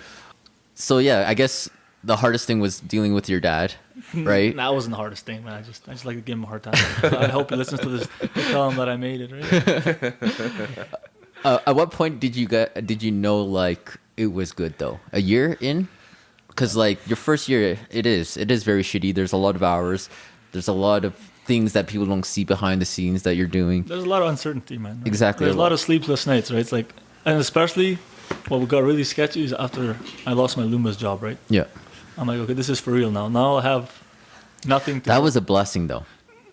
So yeah, I guess the hardest thing was dealing with your dad, right? That wasn't the hardest thing, man. I just like to give him a hard time. I hope he listens to this. Tell him that I made it, right? At what point did you know like it was good though? A year in? Because like your first year, it is very shitty. There's a lot of hours. There's a lot of things that people don't see behind the scenes that you're doing. There's a lot of uncertainty, man. Right? Exactly. There's a lot of sleepless nights, right? It's like, and especially what got really sketchy is after I lost my Loomis job, right? Yeah. I'm like, okay, this is for real now. Now I have nothing to. That was a blessing though.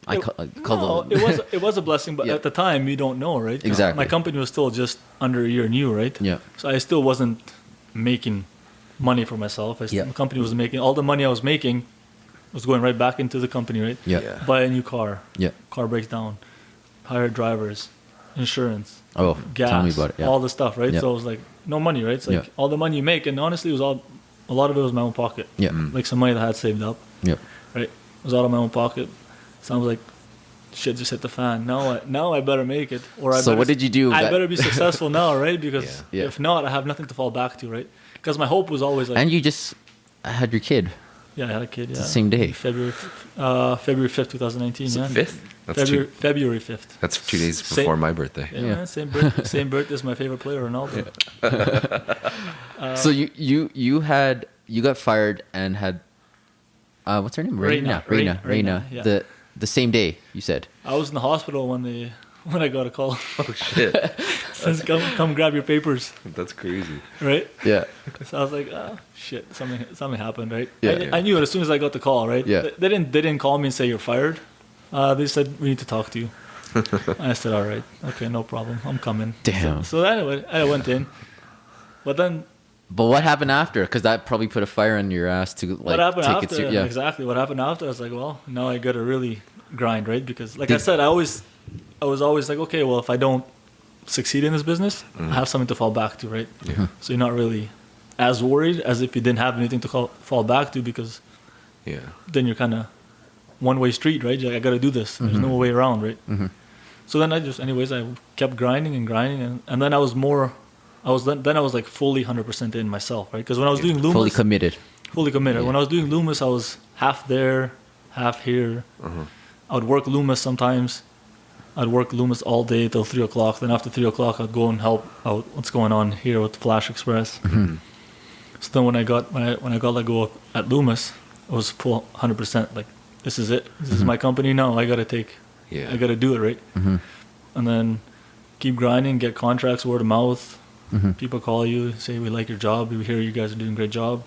It was a blessing, but at the time you don't know, right? Exactly. My company was still just under a year new, right? Yeah. So I still wasn't making money for myself. The company was making all the money I was making was going right back into the company, right? Yeah. Buy a new car. Yeah. Car breaks down. Hire drivers, insurance. Oh, gas, tell me about it. Yeah. all the stuff, right? Yeah. So it was like no money, right? It's like all the money you make, and honestly, it was all a lot of it was my own pocket. Yeah. Like some money that I had saved up. Yeah. Right. It was out of my own pocket. Sounds like shit just hit the fan. Now I better make it, or I. So better, what did you do? I better be successful now, right? Because Yeah. if not, I have nothing to fall back to, right? Because my hope was always like. And you just had your kid. Yeah, I had a kid. Yeah. the same day. February 5th, 2019. Is it Yeah. 5th? That's February 5th. That's 2 days before my birthday. Yeah, man, same birthday as my favorite player, Ronaldo. So you got fired and had what's her name? Reina. Yeah. The same day you said. I was in the hospital when I got a call. Oh shit. Says come grab your papers, That's crazy. right? Yeah. So I was like, oh shit, something happened, right? Yeah. I knew it as soon as I got the call, right? Yeah. They didn't call me and say you're fired. They said we need to talk to you. I said, all right, okay, no problem, I'm coming. Damn. So anyway, I went in, but then But what happened after? Because that probably put a fire in your ass to like what happened take after? it. Yeah. Exactly what happened after. I was like, well, now I got to really grind, right? Because like I said, I was always like, okay, well, if I don't succeed in this business, I have something to fall back to, right? Yeah. So you're not really as worried as if you didn't have anything to fall back to, because Yeah. then you're kind of one-way street, right? You're like, I got to do this. There's no way around, right? So then I kept grinding, and then I was like fully 100% in myself, right? Because when I was doing Loomis, Fully committed. Yeah. When I was doing Loomis, I was half there, half here. I would work Loomis sometimes. I'd work Loomis all day till 3 o'clock. Then after 3 o'clock, I'd go and help out what's going on here with Flash Express. So then when I got let go at Loomis, I was full 100%. Like, this is it. This is my company now. I gotta do it, right? And then keep grinding, get contracts, word of mouth. People call you, say we like your job. We hear you guys are doing a great job.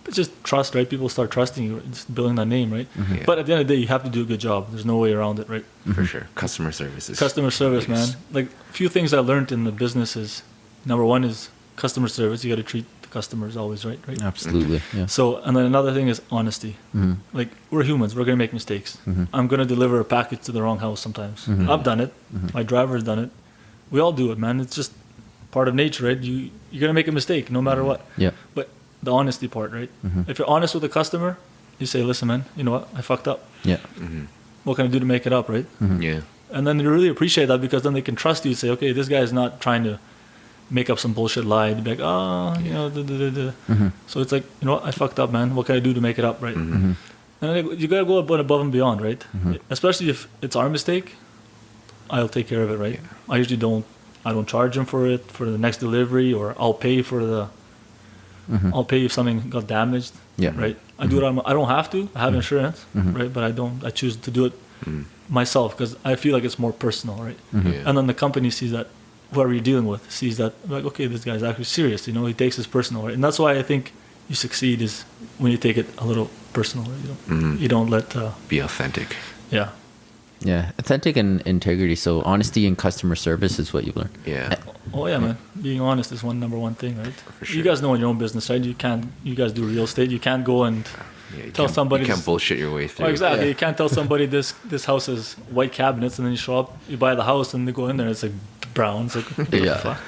But just trust, right? People start trusting you, just building that name, right? Yeah. But at the end of the day, you have to do a good job. There's no way around it, right? For sure. Customer service is Customer service, man. biggest. Like, a few things I learned in the business is, number one is customer service. You got to treat the customers always right? Absolutely. Yeah. So, and then another thing is honesty. Like, we're humans. We're going to make mistakes. I'm going to deliver a package to the wrong house sometimes. I've done it. My driver's done it. We all do it, man. It's just part of nature, right? You're going to make a mistake no matter what. Yeah. But the honesty part, right? If you're honest with the customer, you say, listen, man, you know what? I fucked up. Yeah. What can I do to make it up, right? Yeah. And then they really appreciate that, because then they can trust you and say, okay, this guy is not trying to make up some bullshit lie. They'd be like, oh, you know, So it's like, you know what? I fucked up, man. What can I do to make it up, right? And then you got to go above and beyond, right? Especially if it's our mistake, I'll take care of it, right? I usually don't charge them for it, for the next delivery, or I'll pay I'll pay if something got damaged, right? I do it I don't have to. I have insurance, right? But I choose to do it myself, because I feel like it's more personal, right? Yeah. And then the company sees that, whoever you're dealing with sees that, like, okay, this guy's actually serious, you know, he takes this personal, right? And that's why I think you succeed is when you take it a little personal. You don't let be authentic. Yeah. Yeah, authentic and integrity. So honesty and customer service is what you learn. Yeah. Oh yeah, man. Being honest is number one thing, right? For sure. You guys know in your own business, right? You guys do real estate. You can't go and tell somebody. You can't bullshit your way through. Oh, exactly. You can't tell somebody this house has white cabinets, and then you show up, you buy the house, and they go in there, and it's like brown. It's like, what the fuck?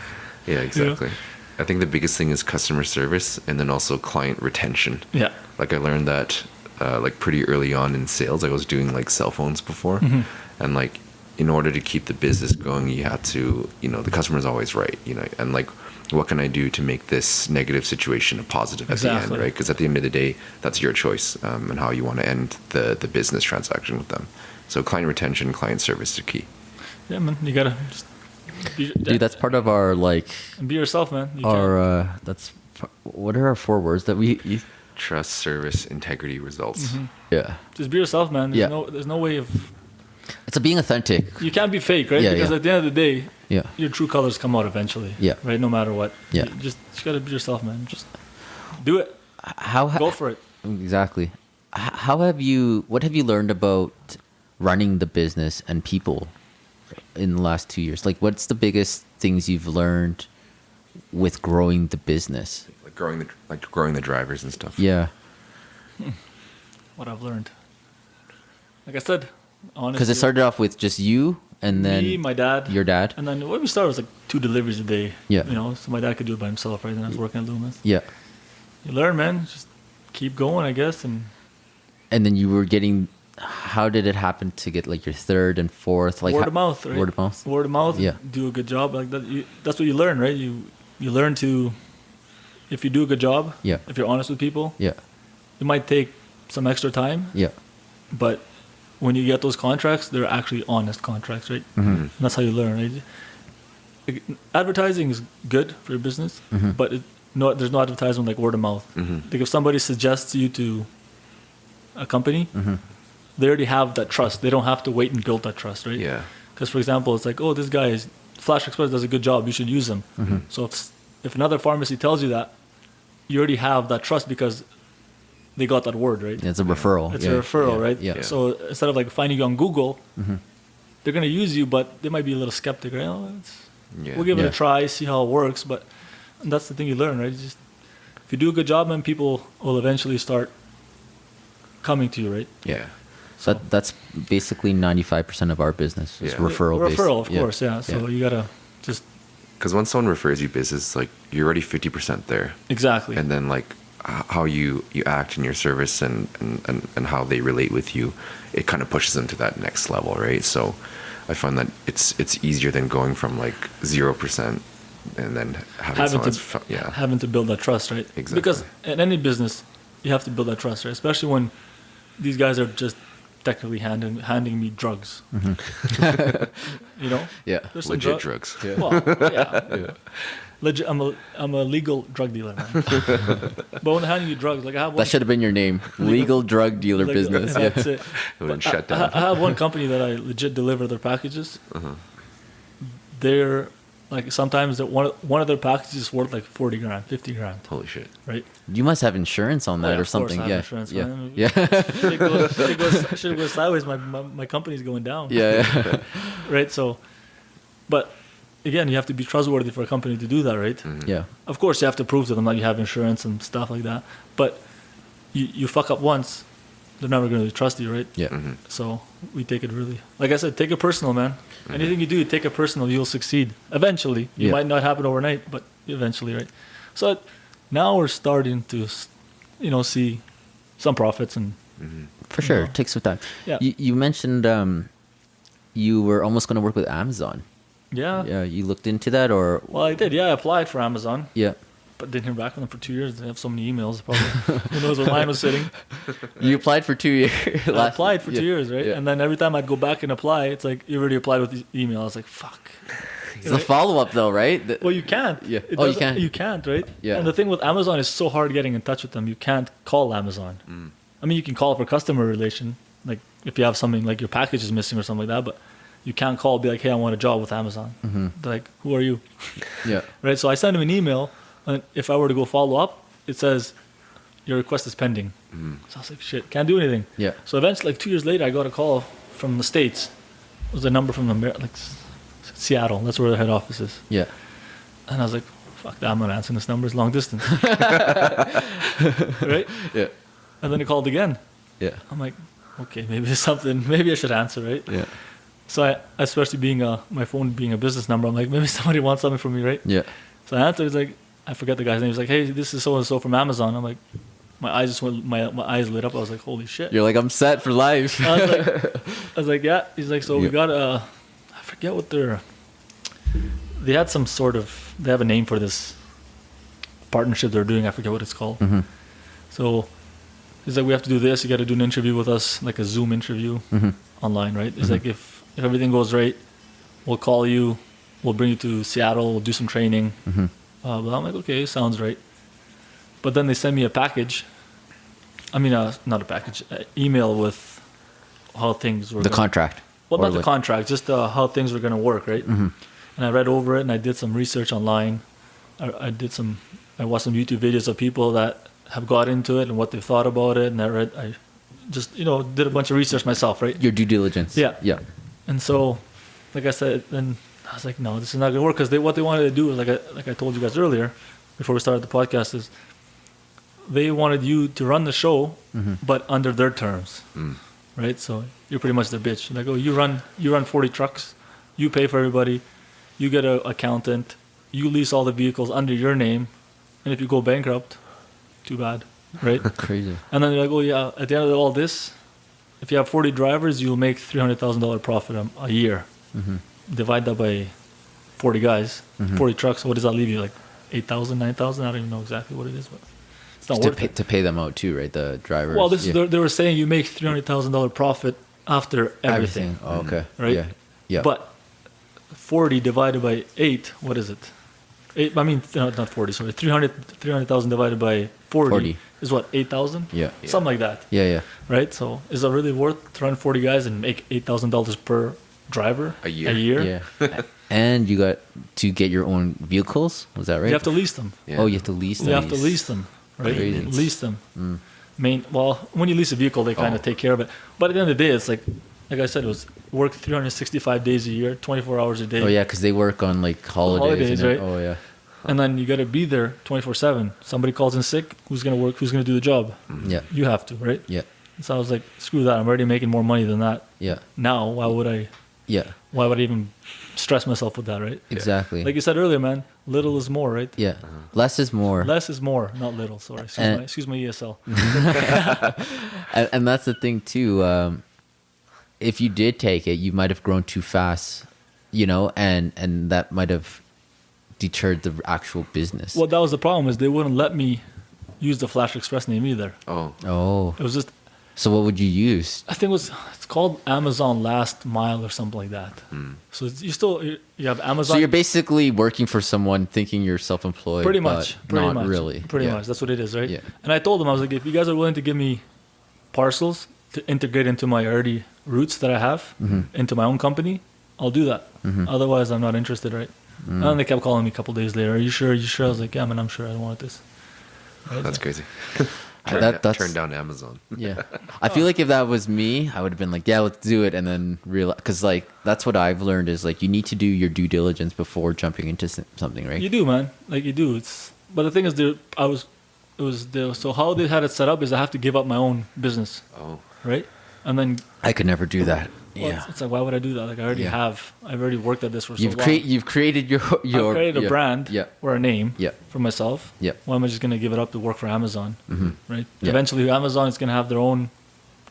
Yeah, exactly. I think the biggest thing is customer service, and then also client retention. Yeah. Like I learned that like pretty early on in sales. I was doing like cell phones before, and like in order to keep the business going, you have to, the customer's always right, and like, what can I do to make this negative situation a positive at the end, right? Because at the end of the day, that's your choice, and how you want to end the business transaction with them. So client retention, client service are key. Yeah, man. You gotta just dude, that's part of our like. And be yourself, man. What are our 4 words that we? Trust, service, integrity, results. Yeah. Just be yourself, man. There's no way of. It's being authentic. You can't be fake, right? Because at the end of the day, your true colors come out eventually. Yeah. Right. No matter what. Yeah. You gotta be yourself, man. Just do it. Go for it. Exactly. What have you learned about running the business and people in the last 2 years? Like, what's the biggest things you've learned with growing the business? Like growing the drivers and stuff. Yeah. What I've learned. Like I said, honestly. Because it started off with just you, and then me, my dad, your dad, and then when we started was like 2 deliveries a day. Yeah. So my dad could do it by himself, right? Then I was working at Loomis. Yeah. You learn, man. Just keep going, I guess, and then you were getting. How did it happen to get like your 3rd and 4th? Like word of mouth, right? Word of mouth. Word of mouth. Yeah. Do a good job like that. That's what you learn, right? You learn to. If you do a good job, if you're honest with people, it might take some extra time, but when you get those contracts, they're actually honest contracts, right? And that's how you learn, right? Advertising is good for your business, but there's no advertisement like word of mouth. Like if somebody suggests you to a company, they already have that trust. They don't have to wait and build that trust, right? Yeah. Because for example, it's like, oh, this guy Flash Express does a good job. You should use him. So if another pharmacy tells you that, you already have that trust because they got that word, right? It's a referral. It's a referral, right? Yeah. So instead of like finding you on Google, they're going to use you, but they might be a little skeptic, right? We'll give it a try, see how it works. But that's the thing you learn, right? Just if you do a good job, man, people will eventually start coming to you, right? Yeah. So that's basically 95% of our business is referral based. Referral, of course, yeah. So you gotta just. Because when someone refers you business, like you're already 50% there. Exactly. And then like how you act in your service and how they relate with you, it kind of pushes them to that next level, right? So I find that it's easier than going from like 0% and then having to build that trust, right? Exactly. Because in any business, you have to build that trust, right? Especially when these guys are just technically handing me drugs. Yeah. There's legit drugs. Yeah. Well, yeah. Legit. I'm a legal drug dealer, man. But when they're handing you drugs, like I have one. That should have been your name, legal drug dealer business. That's it. Shut down. I have one company that I legit deliver their packages. They're like sometimes one of their packages is worth like 40 grand, 50 grand. Holy shit! Right? You must have insurance on that or something. I have insurance, man. Shit goes sideways. My company's going down. Yeah. Right. So, but again, you have to be trustworthy for a company to do that, right? Yeah. Of course, you have to prove to them that you have insurance and stuff like that. But you fuck up once, they're never going to trust you, right? Yeah. So we take it really, like I said, take it personal, man. Anything you do, take it personal, you'll succeed. Eventually. It might not happen overnight, but eventually, right? So now we're starting to, see some profits and. For sure, it takes some time. Yeah. You mentioned you were almost going to work with Amazon. Yeah. Yeah. You looked into that, or? Well, I did. Yeah, I applied for Amazon. Yeah. But didn't hear back from them for 2 years. They have so many emails. Probably who knows where mine was sitting. You applied for 2 years. I applied for 2 years, right? Yeah. And then every time I'd go back and apply, it's like you already applied with the email. I was like, fuck. It's a follow-up though, right? Well, you can't. Yeah. You can't. You can't, right? Yeah. And the thing with Amazon is so hard getting in touch with them. You can't call Amazon. I mean, you can call for customer relation, like if you have something like your package is missing or something like that, but you can't call, be like, hey, I want a job with Amazon. They're like, who are you? Yeah. Right? So I sent him an email, and if I were to go follow up, it says, your request is pending. So I was like, shit, can't do anything. Yeah. So eventually, like 2 years later, I got a call from the States. It was a number from Seattle. That's where the head office is. Yeah. And I was like, fuck that, I'm not answering this number. It's long distance. Right? Yeah. And then he called again. Yeah. I'm like, okay, maybe it's something. Maybe I should answer, right? Yeah. So I, especially being my phone being a business number, I'm like, maybe somebody wants something from me, right? Yeah. So I answered. He's like, I forget the guy's name. He's like, hey, this is so and so from Amazon. I'm like, my eyes just went, my eyes lit up. I was like, holy shit. You're like, I'm set for life. I was like, yeah. He's like, so we got I forget what they had some sort of, they have a name for this partnership they're doing. I forget what it's called. Mm-hmm. So he's like, we have to do this. You got to do an interview with us, like a Zoom interview online, right? He's like, if everything goes right, we'll call you. We'll bring you to Seattle. We'll do some training. But I'm like, okay, sounds right. But then they send me a package. I mean, not a package, email with how things were. The contract. Well, not the contract, just how things were going to work, right? And I read over it, and I did some research online. I watched some YouTube videos of people that have got into it and what they've thought about it, and I just did a bunch of research myself, right? Your due diligence. Yeah. Yeah. And so, like I said, then I was like, no, this is not going to work, because what they wanted to do is, like I told you guys earlier, before we started the podcast, is they wanted you to run the show, but under their terms, right? So you're pretty much their bitch. Like, oh, you run 40 trucks, you pay for everybody, you get an accountant, you lease all the vehicles under your name, and if you go bankrupt, too bad, right? Crazy. And then you're like, oh yeah, at the end of all this, if you have 40 drivers, you'll make $300,000 profit a year. Divide that by 40 guys, 40 trucks. What does that leave you? Like 8,000, 9,000? I don't even know exactly what it is, but it's not worth it. To pay them out too, right? The drivers. Well, they were saying you make $300,000 profit after everything. Oh, okay. Right? Yeah. Yeah. But 40 divided by 8, what is it? Not 40, sorry. 300,000 divided by 40 is what, 8,000? Yeah. Something like that. Yeah, yeah. Right? So is it really worth to run 40 guys and make $8,000 per driver a year? Yeah. And you got to get your own vehicles? Was that right? You have to lease them. Yeah. Oh, you have to lease them. You have to lease them, right? Maintenance. Lease them. Well, when you lease a vehicle, they kind of take care of it. But at the end of the day, it's like I said, it was work 365 days a year, 24 hours a day. Oh, yeah, because they work on like holidays. Right? Oh, yeah. And then you got to be there 24/7. Somebody calls in sick, who's going to work? Who's going to do the job? Yeah. You have to, right? Yeah. So I was like, screw that. I'm already making more money than that. Yeah. Now, why would I even stress myself with that, right? Exactly. Like you said earlier, man, little is more, right? Yeah. Less is more. Less is more, not little. Sorry. Excuse my ESL. And that's the thing too. If you did take it, you might have grown too fast, and that might have deterred the actual business. Well, that was the problem, is they wouldn't let me use the Flash Express name either. Oh. It was just, so what would you use? I think it's called Amazon Last Mile or something like that. So you have Amazon. So you're basically working for someone thinking you're self-employed. Pretty much. Not really. Pretty much. That's what it is, right? Yeah. And I told them, I was like, if you guys are willing to give me parcels to integrate into my already routes that I have into my own company, I'll do that. Otherwise, I'm not interested, right? And then they kept calling me a couple days later. Are you sure? I was like, yeah, man, I'm sure. I don't want this. Right? That's crazy. That's Turn down Amazon. Yeah. I feel like if that was me, I would have been like, yeah, let's do it. And then realize, because like, that's what I've learned is like, you need to do your due diligence before jumping into something, right? You do, man. Like you do. But the thing is, so how they had it set up is I have to give up my own business. Oh. Right? And then I could never do that. Well, Yeah. it's like, why would I do that? Like, I've already worked at this for so long. You've created your I've created a brand Yeah. or a name Yeah. for myself. Yeah. Why am I just going to give it up to work for Amazon? Right? Yeah. Eventually, Amazon is going to have their own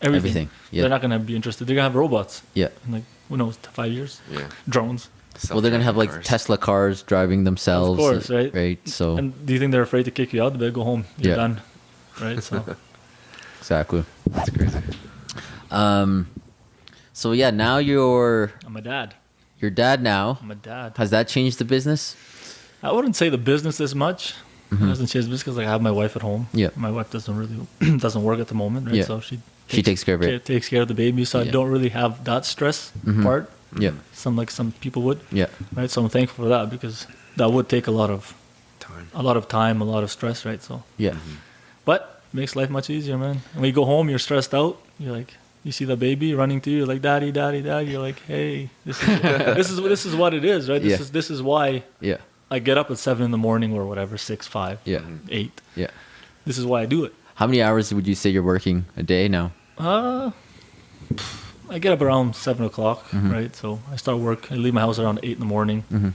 everything. Yeah. They're not going to be interested. They're going to have robots. Yeah. In like, who knows, 5 years? Yeah. Drones. Well, they're gonna have like Cars. Tesla cars driving themselves. Of course, right? Right. So And do you think they're afraid to kick you out? They better go home. You're Yeah. done. Right? So exactly. That's crazy. So yeah, now you're I'm a dad. your dad now. I'm a dad. Has that changed the business? I wouldn't say the business as much. It hasn't changed because I have my wife at home. Yeah. My wife doesn't really doesn't work at the moment, right? Yeah. So she takes care of it. Takes care of the baby, so I Yeah. don't really have that stress part. Yeah. Some people would. Yeah. Right. So I'm thankful for that because that would take a lot of Time. time, a lot of stress, right? So, Yeah. but makes life much easier, man. And when you go home, you're stressed out. You're like, you see the baby running to you, you're like, daddy, daddy, daddy. You're like, hey, this is what it is, right? This is why I get up at 7 a.m. or whatever, 6, 5, 8. Yeah. This is why I do it. How many hours would you say you're working a day now? I get up around 7 o'clock, right? So I start work. I leave my house around 8 a.m.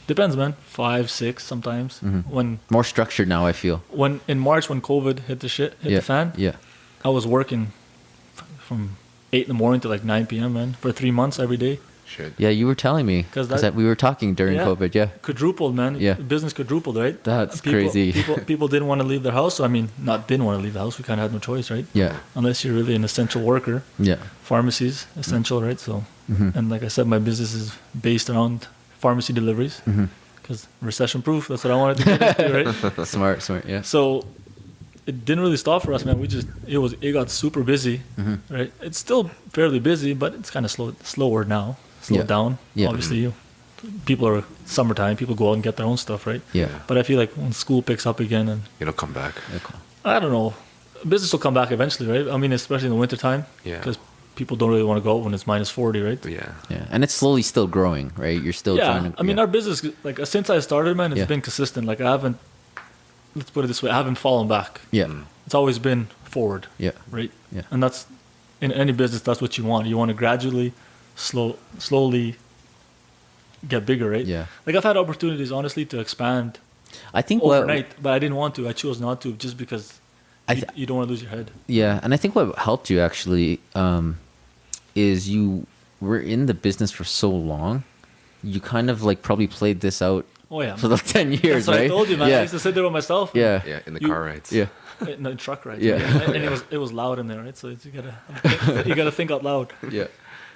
Depends, man. 5, 6 sometimes. When more structured now, I feel. When in March, when COVID hit the fan, I was working from 8 a.m. to like 9 p.m. man, for 3 months every day. Shit. Yeah, you were telling me because we were talking during COVID. Yeah, quadrupled, man. Yeah, business quadrupled, right? That's crazy. People didn't want to leave their house. So, I mean, not didn't want to leave the house. We kind of had no choice, right? Yeah. Unless you're really an essential worker. Yeah. Pharmacies essential, right? So, and like I said, my business is based around pharmacy deliveries because recession proof. That's what I wanted to get into, right? Smart. Yeah. So it didn't really stop for us, man. It got super busy, right? It's still fairly busy, but it's kind of slower now. Slowed down. Yeah. Obviously, people are summertime. People go out and get their own stuff, right? Yeah. But I feel like when school picks up again, and it'll come back. I don't know. Business will come back eventually, right? I mean, especially in the wintertime. Yeah. Because people don't really want to go out when it's minus 40, right? Yeah. Yeah. And it's slowly still growing, right? You're still trying to. I mean, our business, like since I started, man, it's been consistent. Like I haven't. Let's put it this way: I haven't fallen back. Yeah. It's always been forward. Yeah. Right. Yeah. And that's in any business. That's what you want. You want to gradually. Slowly get bigger, right? Yeah. Like I've had opportunities, honestly, to expand. I think overnight, but I didn't want to. I chose not to, just because you don't want to lose your head. Yeah, and I think what helped you actually is you were in the business for so long. You kind of like probably played this out. Oh yeah. For like 10 years, That's what right? I told you, man. Yeah. I used to sit there with myself. Yeah. Yeah, in the car rides. Yeah. No, in truck rides. Yeah. And it was loud in there, right? So you gotta think out loud. Yeah.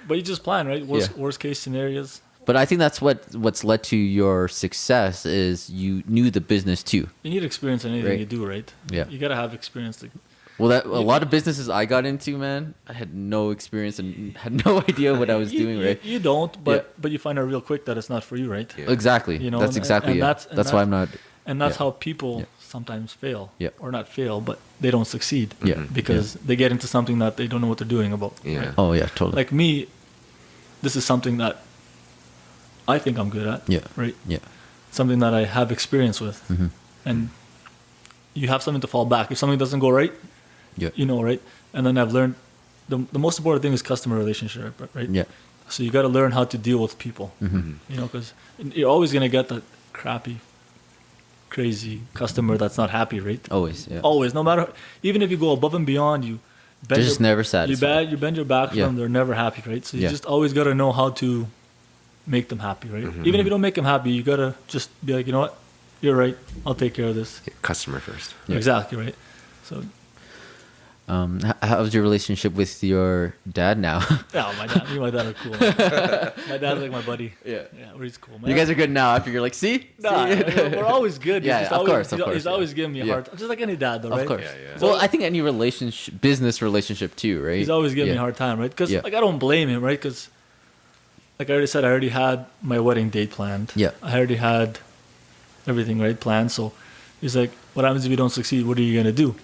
But you just plan, right? Worst case scenarios. But I think that's what's led to your success is you knew the business too. You need experience in anything you do, right? Yeah. You gotta have experience. Well, a lot of businesses I got into, man, I had no experience and had no idea what I was doing, right? You don't, but you find out real quick that it's not for you, right? Yeah. Exactly. You know, that's exactly it. That's why I'm not. And that's how people sometimes fail. Yeah. Or not fail, but they don't succeed. Yeah. Because they get into something that they don't know what they're doing about. Yeah. Right? Oh, yeah, totally. Like me, this is something that I think I'm good at. Yeah. Right? Yeah. Something that I have experience with. And you have something to fall back. If something doesn't go right, you know, right? And then I've learned the most important thing is customer relationship, right? Yeah. So you got to learn how to deal with people, you know, because you're always going to get that crappy, crazy customer that's not happy, right? Always, yeah. Always, no matter, even if you go above and beyond, they're just never satisfied. You bend your back for them, they're never happy, right? So you just always got to know how to make them happy, right? Even if you don't make them happy, you got to just be like, you know what, you're right, I'll take care of this. Customer first. Yeah. Exactly, right? So. How's your relationship with your dad now? Yeah, me and my dad are cool. My dad's like my buddy. Yeah, he's cool. You guys are good now after you're like, see? Nah, we're always good. Of course. He's always giving me a hard time. Just like any dad, though, right? Of course. Well, I think any business relationship too, right? He's always giving me a hard time, right? Because like I don't blame him, right? Because like I already said, I already had my wedding date planned. Yeah. I already had everything planned. So he's like, what happens if you don't succeed? What are you gonna do?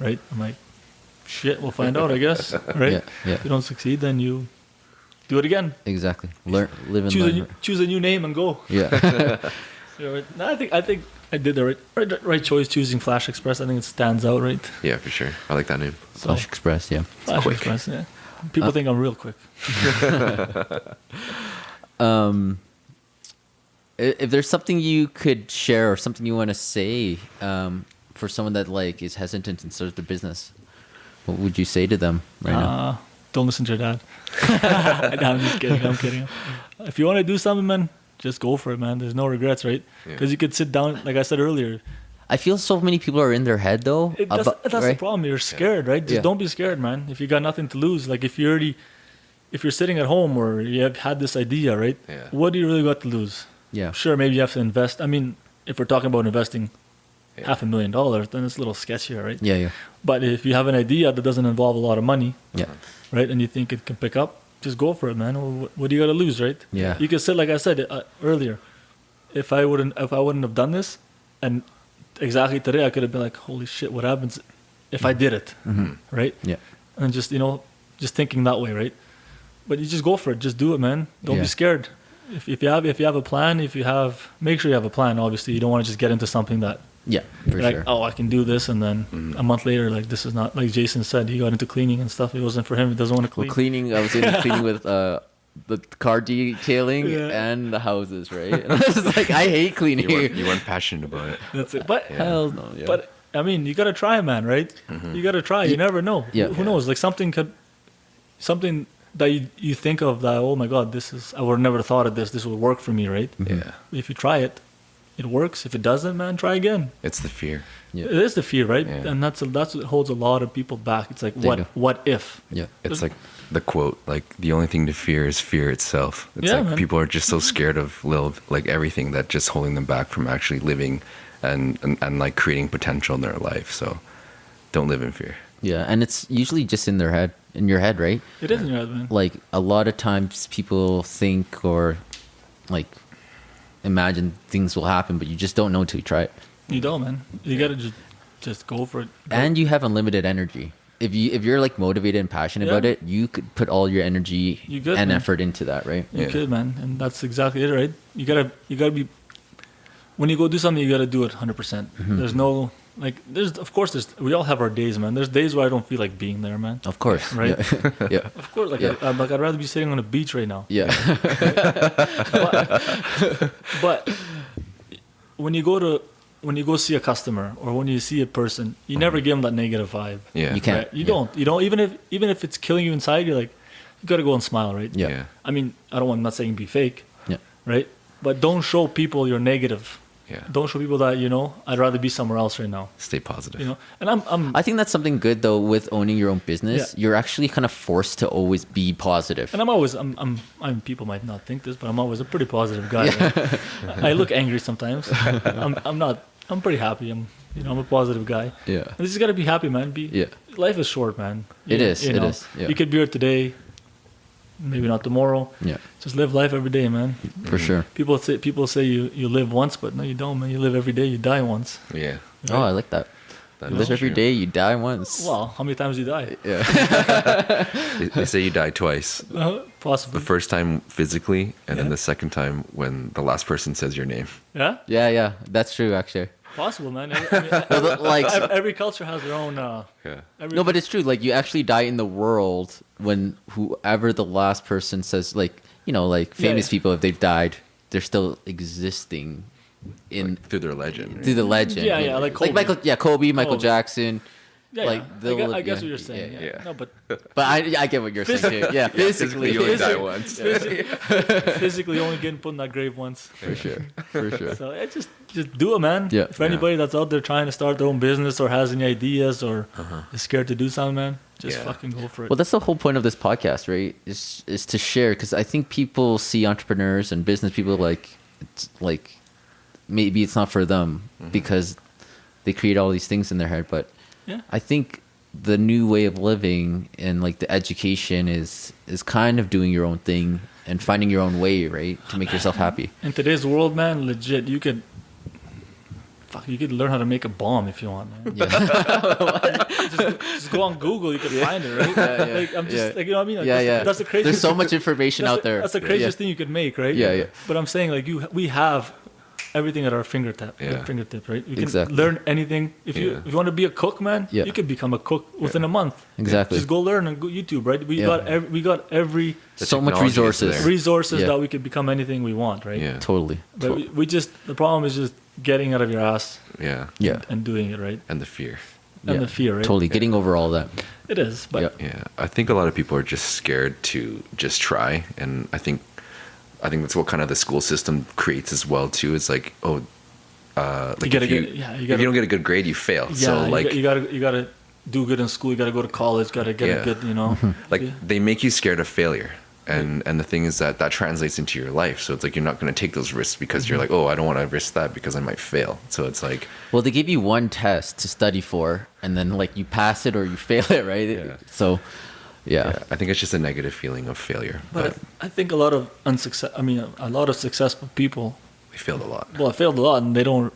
Right? I'm like, shit, we'll find out, I guess. Right? Yeah. If you don't succeed, then you do it again. Exactly. Live and learn. Choose a new name and go. Yeah. No, I think I did the right choice choosing Flash Express. I think it stands out, right? Yeah, for sure. I like that name. Flash Express, yeah. Flash Express, yeah. People think I'm real quick. If there's something you could share or something you want to say for someone that like is hesitant and starts their business, what would you say to them right now? Don't listen to your dad. No, I'm just kidding. I'm kidding. If you want to do something, man, just go for it, man. There's no regrets, right? Because you could sit down, like I said earlier. I feel so many people are in their head though. That's the problem. You're scared, right? Just don't be scared, man. If you got nothing to lose, like if you're sitting at home or you have had this idea, right? Yeah. What do you really got to lose? Yeah. Sure, maybe you have to invest. I mean, if we're talking about investing $500,000, then it's a little sketchier, right? Yeah. But if you have an idea that doesn't involve a lot of money, right, and you think it can pick up, just go for it, man. What do you got to lose, right? Yeah. You can say, like I said earlier, if I wouldn't have done this, and exactly today, I could have been like, holy shit, what happens if I did it? Right? Yeah. And just, just thinking that way, right? But you just go for it. Just do it, man. Don't be scared. If you have a plan, make sure you have a plan. Obviously, you don't want to just get into something that, for like, sure. oh, I can do this, and then a month later, like, this is not, like Jason said, he got into cleaning and stuff. It wasn't for him. He doesn't want to clean. Well, cleaning, I was into cleaning with the car detailing and the houses, right? And I was like, I hate cleaning. You weren't passionate about it. That's it. But hell no. Yeah. But I mean, you gotta try, man, right? You gotta try. You never know. Yeah. Who knows? Like something that you think of that, oh my God, I would have never thought of this. This would work for me, right? Yeah. If you try it, it works. If it doesn't, man, try again. It's the fear. Yeah. It is the fear, right? Yeah. And that's what holds a lot of people back. It's like, what if? Yeah. It's like the quote, like, the only thing to fear is fear itself. It's like man. people are just so scared of everything that just holding them back from actually living and like creating potential in their life. So don't live in fear. Yeah, and it's usually just in your head, right? It is in your head, man. Like a lot of times people think or like imagine things will happen, but you just don't know until you try it. You don't, man. You gotta just go for it. And you have unlimited energy. If you're like motivated and passionate about it, you could put all your energy and effort into that, right? You could, man, and that's exactly it, right? You gotta be. When you go do something, you gotta do it 100%. There's no we all have our days, man. There's days where I don't feel like being there, man. Of course, right? Yeah. Of course, I'd rather be sitting on a beach right now. Yeah. but when you go see a customer or when you see a person, you never give them that negative vibe. Yeah. You can't. Right? You don't. Even if it's killing you inside, you're like, you gotta go and smile, right? Yeah. I mean, I'm not saying be fake. Yeah. Right? But don't show people you're negative. Yeah. Don't show people that, I'd rather be somewhere else right now. Stay positive. And I think that's something good though with owning your own business. Yeah. You're actually kind of forced to always be positive. And I'm people might not think this, but I'm always a pretty positive guy. Right? I look angry sometimes. I'm pretty happy. I'm a positive guy. Yeah. And you just gotta be happy, man. Life is short, man. It is. Yeah. You could be here today, maybe not tomorrow. Yeah. Just live life every day, man. For sure. People say you live once, but no, you don't, man. You live every day. You die once. Yeah. Right? Oh, I like that. That You is live every true. day, you die once. Well, how many times do you die? Yeah. They say you die twice. Possibly. The first time physically, and then the second time when the last person says your name. Yeah. Yeah. That's true, actually. Possible, man. Every culture has their own. Yeah. No, but it's true. Like you actually die in the world when whoever the last person says, like famous people, if they've died, they're still existing Through their legend. Right? through the legend. Yeah, like Kobe. Kobe, Michael Kobe. Jackson. Yeah, like I guess what you're saying. yeah. No, but But I get what you're saying too. Yeah, physically, you only die once. physically only getting put in that grave once. for sure. So just do it, man. Yeah. For anybody that's out there trying to start their own business or has any ideas or is scared to do something, man, just fucking go for it. Well, that's the whole point of this podcast, right? Is to share, because I think people see entrepreneurs and business people it's like maybe it's not for them because they create all these things in their head, but I think the new way of living and like the education is kind of doing your own thing and finding your own way, right, to make yourself happy. In today's world, man, legit, you could learn how to make a bomb if you want, man. Yeah. just go on Google, you can find it, right? Like, I'm just like, you know what I mean? Like, that's the craziest. There's so much information out there. That's the craziest thing you could make, right? Yeah. But I'm saying, like, we have everything at our fingertip, right? You can learn anything. If you want to be a cook, man, you can become a cook within a month. Exactly. Just go learn on YouTube, right? We got every so much resources that we could become anything we want, right? Yeah. Totally. But we just, the problem is just getting out of your ass Yeah. and doing it, right? And the fear. And the fear, right? Totally. Getting over all that. It is, but Yeah. I think a lot of people are just scared to just try, and I think that's what kind of the school system creates as well too. It's like, like if you don't get a good grade, you fail. Yeah, so like you gotta do good in school. You gotta go to college. Gotta get a good, like they make you scared of failure. And the thing is that translates into your life. So it's like you're not going to take those risks because you're like, oh, I don't want to risk that because I might fail. So it's like, well, they give you one test to study for, and then like you pass it or you fail it, right? Yeah. So, yeah, I think it's just a negative feeling of failure. But I think a lot of successful people, they failed a lot. Well, I failed a lot, and they don't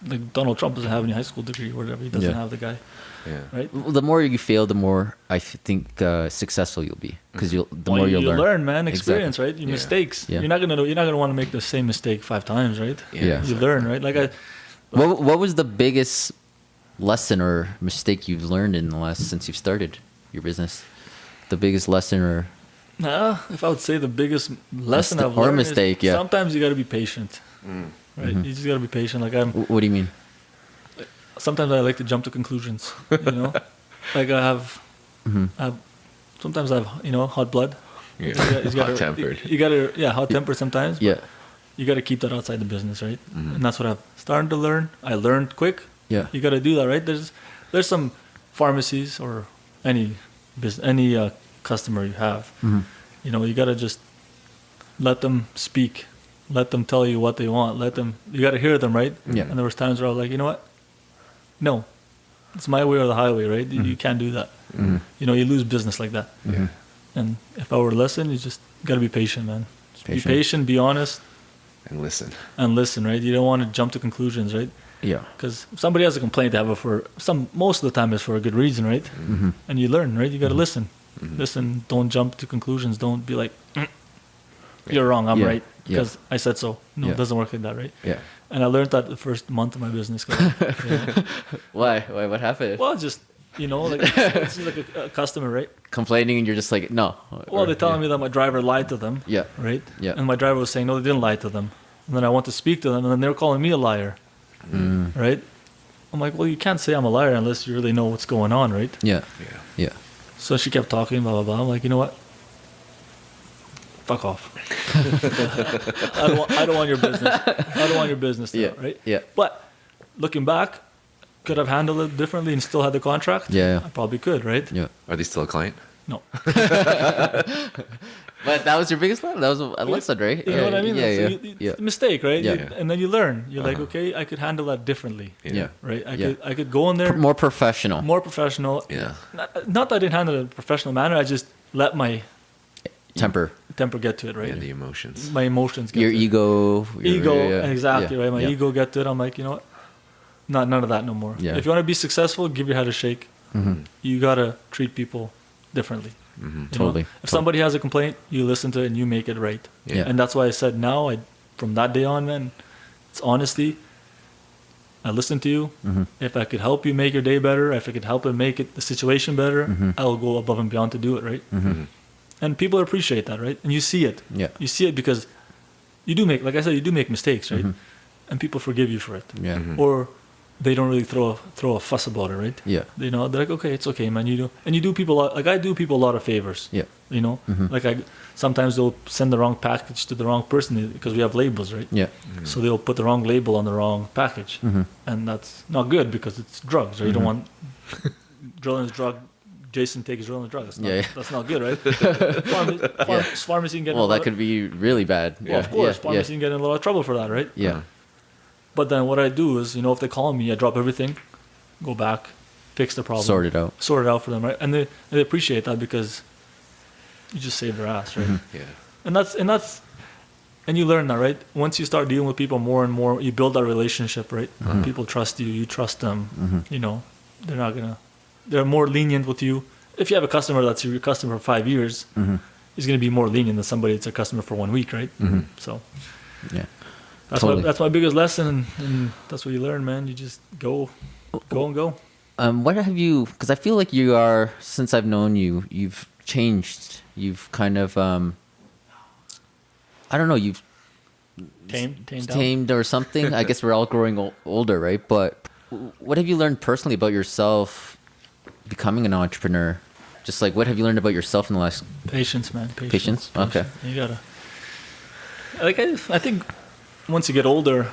Like Donald Trump doesn't have any high school degree or whatever. He doesn't have the guy. Yeah. Right. Well, the more you fail, the more I think successful you'll be, because the more you'll learn. Learn, man. Experience, Exactly. right? Your mistakes. Yeah. You're not gonna want to make the same mistake 5 times, right? Yeah. You learn, right? Like What was the biggest lesson or mistake you've learned in the last since you've started your business? The biggest lesson or if I would say the biggest lesson I've or learned mistake, is sometimes you got to be patient, right? Mm-hmm. You just got to be patient. Like what do you mean? sometimes I like to jump to conclusions. You know, like I have sometimes I have hot blood. Yeah. Hot-tempered. You got to hot tempered sometimes. Yeah. You got to keep that outside the business, right? And that's what I've started to learn. I learned quick. Yeah. You got to do that, right? There's some pharmacies or any customer you have. You got to just let them speak, let them tell you what they want. You got to hear them, right? Yeah. And there was times where I was like, you know what? No, it's my way or the highway, right? You can't do that. You lose business like that. And if I were to listen, you just got to be patient, man. Be patient, be honest. And listen. Right? You don't want to jump to conclusions, right? Yeah. Because if somebody has a complaint, they have it most of the time it's for a good reason, right? And you learn, right? You got to listen. Listen. Don't jump to conclusions. Don't be like, you're wrong. I'm right because I said so. No, it doesn't work like that, right? Yeah. And I learned that the first month of my business. Why? What happened? Well, just like it's like a customer, right? Complaining, and you're just like, no. Well, they're telling me that my driver lied to them. Yeah. Right. Yeah. And my driver was saying, no, they didn't lie to them. And then I went to speak to them, and then they were calling me a liar. Right. I'm like, well, you can't say I'm a liar unless you really know what's going on, right? Yeah. So she kept talking, blah blah blah. I'm like, you know what? Fuck off. I don't want your business. I don't want your business now, right? Yeah. But looking back, could I've handled it differently and still had the contract? Yeah. I probably could, right? Yeah. Are they still a client? No. But that was your biggest lesson. That was a lesson, right? You know what I mean? Yeah. Mistake, right? Yeah. And then you learn. You're like, okay, I could handle that differently. Yeah. Right? I could go in there More professional. more professional. Yeah. Not that I didn't handle it in a professional manner. I just let my temper get to it, right? Yeah, the emotions. My emotions get your to it. ego. Exactly, right? My ego get to it. I'm like, you know what? None of that no more. Yeah. If you want to be successful, give your head a shake. You got to treat people differently. You know? Totally. If somebody has a complaint, you listen to it and you make it right. Yeah. And that's why I said now, from that day on, man, it's honesty. I listen to you. If I could help you make your day better, if I could help it make the situation better, I will go above and beyond to do it, right? And people appreciate that, right? And you see it. Yeah. You see it because you do make, like I said, you do make mistakes, right? And people forgive you for it. Yeah. Or they don't really throw a fuss about it, right? Yeah. They're like, okay, it's okay, man. You do people I do people a lot of favors. Yeah. Like sometimes they'll send the wrong package to the wrong person because we have labels, right? Yeah. So they'll put the wrong label on the wrong package, and that's not good because it's drugs, right? You don't want Drilon's drug. Jason takes Drilon's drug. That's not good, right? Pharmacy can get. Well, that could be really bad. Well, of course, pharmacy can get in a lot of trouble for that, right? Yeah. But then what I do is, if they call me, I drop everything, go back, fix the problem, Sort it out for them, right? And they appreciate that because you just saved their ass, right? Yeah. And you learn that, right? Once you start dealing with people more and more, you build that relationship, right? People trust you, you trust them. They're more lenient with you. If you have a customer that's your customer for 5 years, he's going to be more lenient than somebody that's a customer for 1 week, right? So, yeah. That's my biggest lesson, and that's what you learn, man. You just go and go. What have you? Because I feel like you are. Since I've known you, you've changed. You've kind of, I don't know. You've tamed or something. I guess we're all growing older, right? But what have you learned personally about yourself becoming an entrepreneur? Just like, what have you learned about yourself in the last? Patience, man. Patience. Okay. You gotta. I think. Once you get older,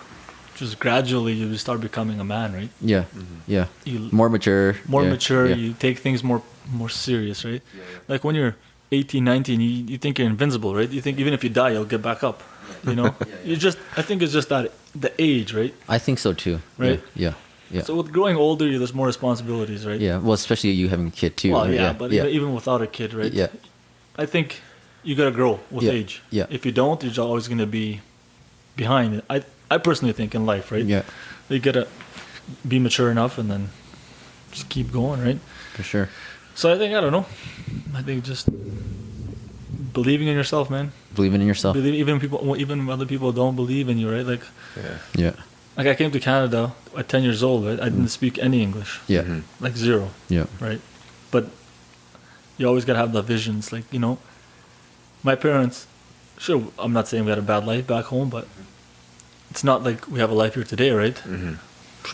just gradually you just start becoming a man, right? Yeah, yeah. More mature. Mature. Yeah. You take things more serious, right? Yeah. Like when you're 18, 19, you think you're invincible, right? You think even if you die, you'll get back up. I think it's just that the age, right? I think so too. Right? Yeah. So with growing older, there's more responsibilities, right? Yeah. Well, especially you having a kid too. Well, yeah, but even without a kid, right? Yeah. I think you gotta grow with age. Yeah. If you don't, you're always gonna be behind. I personally think in life, right? Yeah. You gotta be mature enough and then just keep going, right? For sure. So I think, I don't know. I think just believing in yourself, man. Believing in yourself. Even when other people don't believe in you, right? Like, Yeah. like I came to Canada at 10 years old, right? I didn't speak any English. Yeah. Like zero. Yeah. Right? But you always gotta have the visions. Like, you know, my parents, sure, I'm not saying we had a bad life back home, but it's not like we have a life here today, right?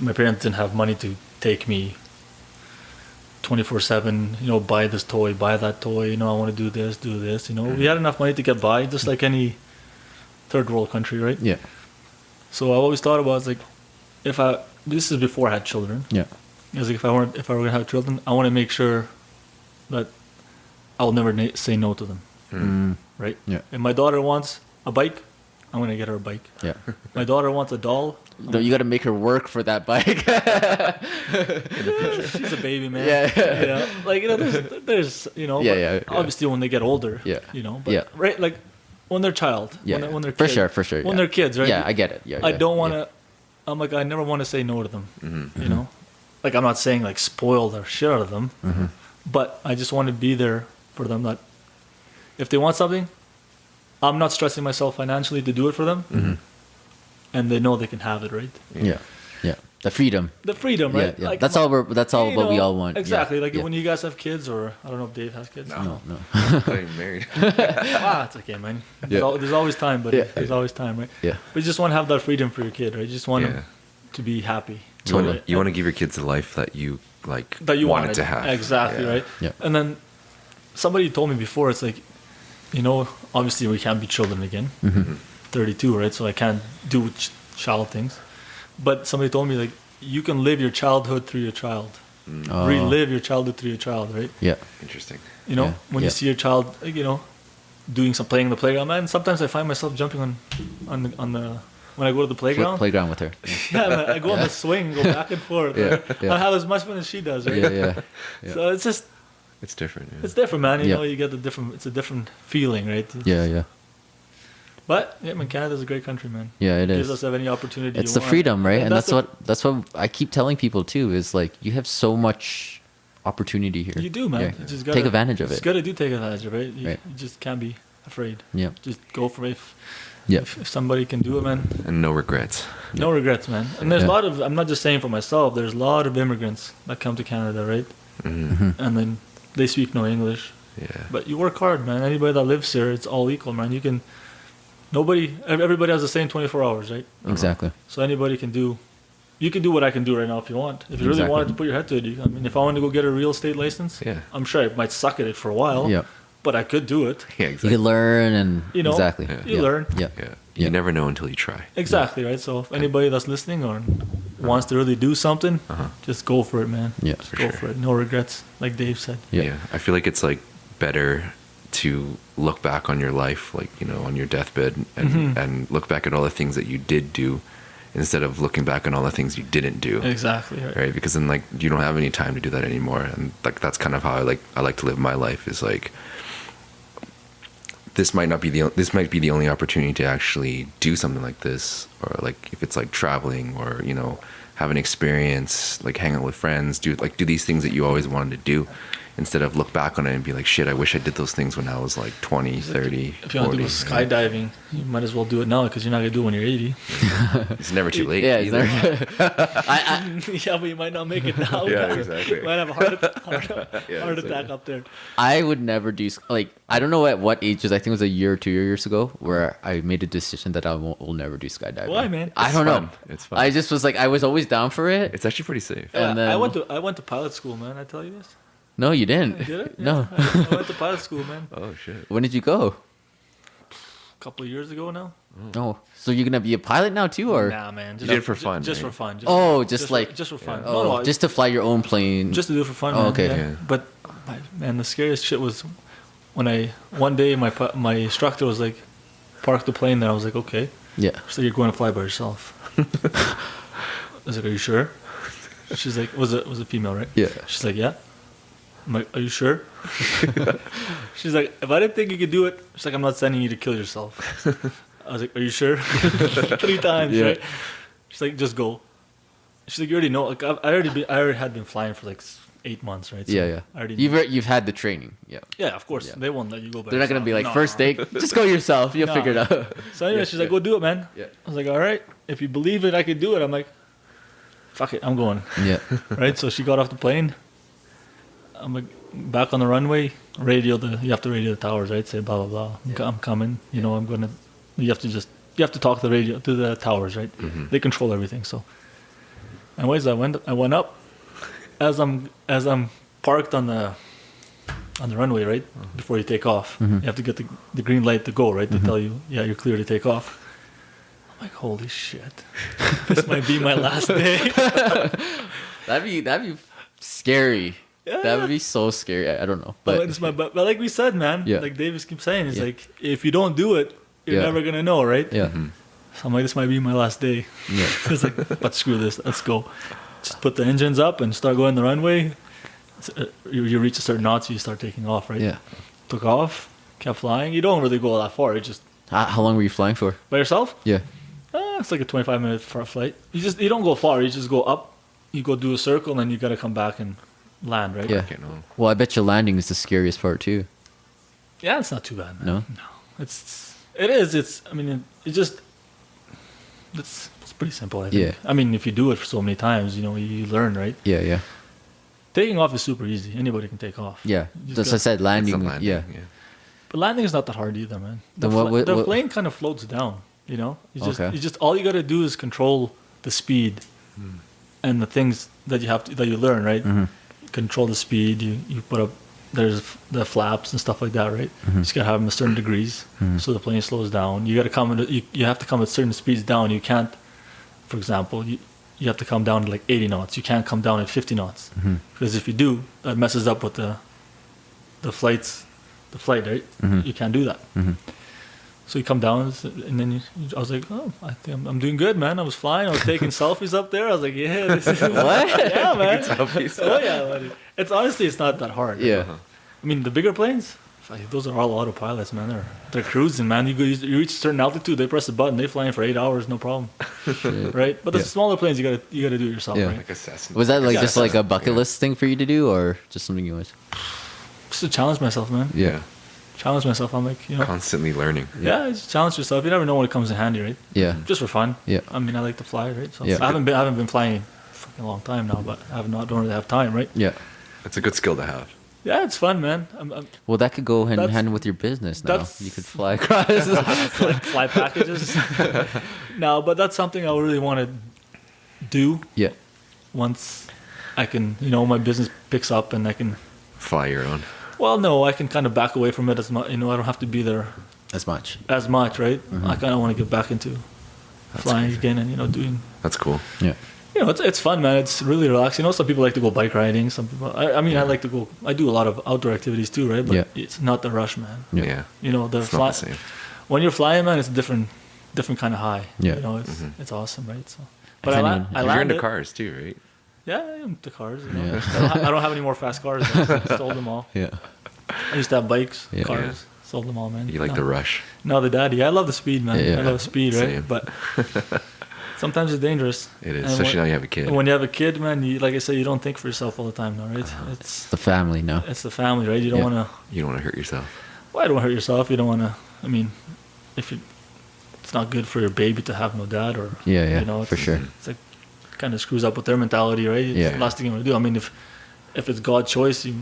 My parents didn't have money to take me 24/7, you know, buy this toy, buy that toy, you know, I want to do this, you know. We had enough money to get by, just like any third world country, right? Yeah. So I always thought about, like, this is before I had children. Yeah. I was like, if I were gonna have children, I want to make sure that I'll never say no to them, right? Yeah. If my daughter wants a bike, I'm gonna get her a bike. Yeah. My daughter wants a doll. No, you got to make her work for that bike. She's a baby, man. Yeah. You know, like, you know, there's you know. Yeah, Obviously, when they get older. Yeah. You know. But, right, like when they're child. Yeah. When they're for kid, sure. When they're kids, right? Yeah, I get it. Yeah. I don't want to. I'm like, I never want to say no to them. You know, like, I'm not saying like spoil the shit out of them, but I just want to be there for them. That if they want something, I'm not stressing myself financially to do it for them, and they know they can have it, right? Yeah. The freedom. The freedom, right? Yeah. Like, That's all what we all want. Exactly. Yeah. Like when you guys have kids, or I don't know if Dave has kids. No. I'm not even married. It's okay, man. There's always time, buddy. Yeah. There's always time, right? Yeah. But you just want to have that freedom for your kid, right? You just want them to be happy. Totally. You want to give your kids the life that you like That you wanted to have. Exactly, right? Yeah. And then somebody told me before, it's like, you know, obviously we can't be children again. 32, right? So I can't do child things. But somebody told me, like, you can live your childhood through your child. Relive your childhood through your child, right? Yeah. Interesting. You know, when you see your child, like, you know, playing in the playground, man. Sometimes I find myself jumping on the when I go to the playground. Playground with her. Man, I go on the swing, go back and forth. Yeah. I have as much fun as she does, right? Yeah. So it's just, It's different. Yeah. it's different, man. You know, you get it's a different feeling, right? Yeah. But yeah, man, Canada's a great country, man. Yeah, it Gives is. us any opportunity. It's you the want. freedom, right? And that's that's what I keep telling people too. Is like you have so much opportunity here. You do, man. Yeah. You just gotta Take advantage of You it. just gotta take advantage of it. You Right. just can't be afraid. Yeah. Just go for it. Yeah. If somebody can do it, man, And no regrets. no regrets, man. And there's a Yeah. lot of, I'm not just saying for myself, there's a lot of immigrants that come to Canada, right? And then they speak no English. Yeah. But you work hard, man. Anybody that lives here, it's all equal, man. Everybody has the same 24 hours, right? Exactly. So anybody can do, you can do what I can do right now if you want. If you really Exactly. wanted to put your head to it, I mean, if I wanted to go get a real estate license, Yeah. I'm sure I might suck at it for a while, Yeah. but I could do it. Yeah, You exactly. can learn and You know, exactly. you learn. Yeah. Yeah. Yeah. You never know until you try. Exactly, right? So if anybody that's listening or wants to really do something, just go for it, man. Yeah. Just go for it. No regrets, like Dave said. Yeah. I feel like it's like better to look back on your life, like, you know, on your deathbed and look back at all the things that you did do instead of looking back on all the things you didn't do. Exactly, right? Right? Because then, like, you don't have any time to do that anymore. And like, that's kind of how I like to live my life, is like, this might be the only opportunity to actually do something like this, or like if it's like traveling, or, you know, have an experience, like hang out with friends, do these things that you always wanted to do, instead of look back on it and be like, shit, I wish I did those things when I was like 20, 30, If you want 40. to do skydiving, you might as well do it now because you're not going to do it when you're 80. It's never too late. Yeah. It's either. never- Yeah, but you might not make it now. Yeah, man. exactly. You might have a heart Yeah, attack up there. I would never do like I don't know at what ages. I think it was a year or 2 years ago where I made a decision that I will never do skydiving. Why, man? I don't know. It's fun. I just was like I was always down for it. It's actually pretty safe. And Yeah, then- I went to pilot school, man. I tell you this. No, you didn't. Did it? No. I went to pilot school, man. Oh shit. When did you go? A couple of years ago now. Oh, so you're gonna be a pilot now too, or Nah, man. Just did it for fun, Just right? for fun. just for fun. oh, No, just to fly your own plane? just to do it for fun. Oh, man. okay. Yeah. But man, the scariest shit was when one day my instructor was like, park the plane there. I was like, okay. Yeah. So you're going to fly by yourself. I was like, are you sure? She's like, was a female, right? Yeah. She's like, yeah. I'm like, are you sure? She's like, if I didn't think you could do it, she's like, I'm not sending you to kill yourself. I I was like, are you sure? 3 times, Yeah. right? She's like, just go. She's like, you already know. Like, I already had been flying for like 8 months, right? So Yeah. I already You've had the training. Yeah. yeah, of course. Yeah. They won't let you go by They're not gonna be like yourself. first date. Just go yourself. You'll No. figure it out. So anyway, she's like, go do it, man. Yeah. I was like, all right. If you believe it, I could do it. I'm like, fuck it, I'm going. Yeah. Right? So she got off the plane. I'm like, back on the runway. You have to radio the towers, right? Say blah blah blah. I'm coming. You know, I'm gonna. You have to talk to the towers, right? Mm-hmm. They control everything. So, anyways, I went up as I'm parked on the runway, right? Before you take off, you have to get the green light to go, right? To tell you, yeah, you're clear to take off. I'm like, holy shit, this might be my last day. That'd be scary. Yeah. That would be so scary. I don't know, but But like we said, man, Yeah. like Davis keeps saying, it's Yeah. like if you don't do it, you're Yeah. never gonna know, right? yeah, So I'm like, this might be my last day. yeah, It's like, but screw this, let's go. Just put the engines up and start going the runway. You reach a certain knots, you start taking off, right? yeah. Took off, kept flying. You don't really go that far. You just How long were you flying for? by yourself. Yeah, It's like a 25-minute flight. You don't go far. You just go up. You go do a circle, and then you gotta come back and land, right? yeah. Okay, no. Well, I bet your landing is the scariest part too. Yeah, it's not too bad, man. No? It is. I mean, it's pretty simple, I think. Yeah. I mean, if you do it for so many times, you know, you learn, right? Yeah, yeah, Taking off is super easy. Anybody can take off. yeah. You just Just I gotta- said It's landing. the landing, Yeah, But landing is not that hard either, man. The, Then what- the what- plane kind of floats down, you know? Okay. You just all you got to do is control the speed and the things that you learn, right? Mm-hmm. Control the speed, you put up there's the flaps and stuff like that, right? Mm-hmm. You just got to have them at certain degrees so the plane slows down. You got to you have to come at certain speeds down. You can't, for example, you have to come down to like 80 knots. You can't come down at 50 knots Mm-hmm. because if you do, that messes up with the flight, right? Mm-hmm. You can't do that. So you come down, and then I was like, oh, I think I'm doing good, man. I was flying. I was taking selfies up there. I was like, yeah, this is What? Yeah, man. Selfies. Oh yeah, buddy. It's honestly, it's not that hard. yeah. I mean, the bigger planes, those are all autopilots, man. They're cruising, man. You reach a certain altitude, they press a button, they flying for 8 hours, no problem, Shit. right? But the Yeah. smaller planes, you gotta do it yourself, Yeah. right? Like assessment. Was that like Yeah, just like a bucket list thing for you to do, or just something you want? Just to challenge myself, man. Yeah. Challenge myself. I'm like, you know, Constantly learning. yeah, just challenge yourself. You never know when it comes in handy, right? Yeah, Just for fun. Yeah. I mean, I like to fly, right? So Yeah. I haven't been flying fucking a long time now, but don't really have time, right? yeah. It's a good skill to have. Yeah, it's fun, man. I'm Well, that could go hand in That's- hand with your business now. that's- You could fly across. like fly packages. No, but that's something I really want to do yeah, once I can, you know, my business picks up and I can. Fly your own. Well, no, I can kind of back away from it as much. You know, I don't have to be there as much. as much, right? I kind of want to get back into flying crazy. again and doing. That's cool. Yeah, You know, it's fun, man. It's really relaxing. You know, some people like to go bike riding. Some people, I mean, I like to go. I do a lot of outdoor activities too, right? But Yeah. it's not the rush, man. Yeah. Yeah. You know, It's not the same. when you're flying, man, it's a different kind of high. Yeah. You know, it's awesome, right? So, but If I anyone- I You're into landed. cars too, right? Yeah, I'm into cars. You know? Yeah. I don't have any more fast cars. I sold them all. yeah, I used to have bikes, Yeah. cars. Sold them all, man. You like no. the rush. No, the daddy. I love the speed, man. Yeah. I love speed, right? Same. But sometimes it's dangerous. It is, And especially now you have a kid. When you have a kid, man, like I said, you don't think for yourself all the time, though, right? it's the family now. It's the family, right? You don't Yeah. want to. You don't want to hurt yourself. Well, I don't hurt yourself. You don't want to. I mean, it's not good for your baby to have no dad, or Yeah, yeah, you know, for it's- sure. It's like kind of screws up with their mentality, right? It's Yeah. the last thing you want to do. I mean, if it's God's choice, you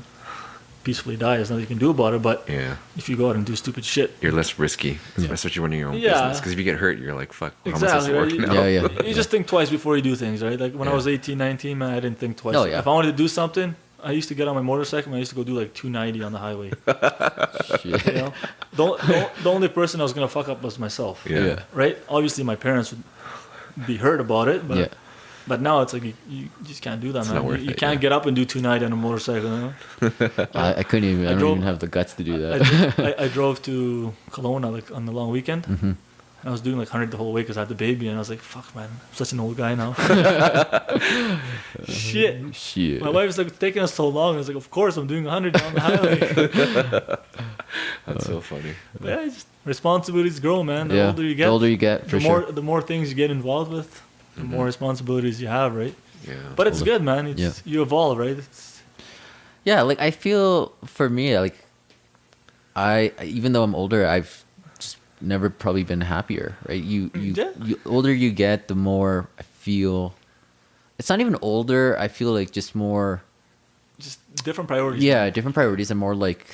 peacefully die. There's nothing you can do about it. But Yeah. if you go out and do stupid shit, You're less risky, Yeah. especially when you're your own Yeah. business. Because if you get hurt, you're like, fuck, how am I supposed exactly, to right? work now? Yeah, yeah. You just think twice before you do things, right? Like when I Yeah. was 18, 19, man, I didn't think twice. Oh, yeah. If I wanted to do something, I used to get on my motorcycle and I used to go do like 290 on the highway. Shit. You know, the only person I was gonna fuck up was myself. Yeah. Yeah. Right? Obviously, my parents would be hurt about it, but Yeah. but now it's like you just can't do that, It's man. not worth You it, can't yeah. get up and do 290 on a motorcycle. You know? I couldn't even. I, don't drove- even have the guts to do I, that. I drove to Kelowna like on the long weekend. Mm-hmm. I was doing like 100 the whole way because I had the baby, and I was like, "Fuck, man, I'm such an old guy now." Shit. Shit. My wife's like taking us so long. I was like, "Of course, I'm doing 100 on the highway." That's so funny. But yeah, just responsibilities grow, man. The older you get, for sure. The more things you get involved with, the more responsibilities you have, right? Yeah. But it's good, man. You evolve, right? Yeah, like I feel for me, like I even though I'm older, I've just never probably been happier, right? You older you get, the more I feel. It's not even older. I feel like just more. Just different priorities. Yeah, different priorities and more like.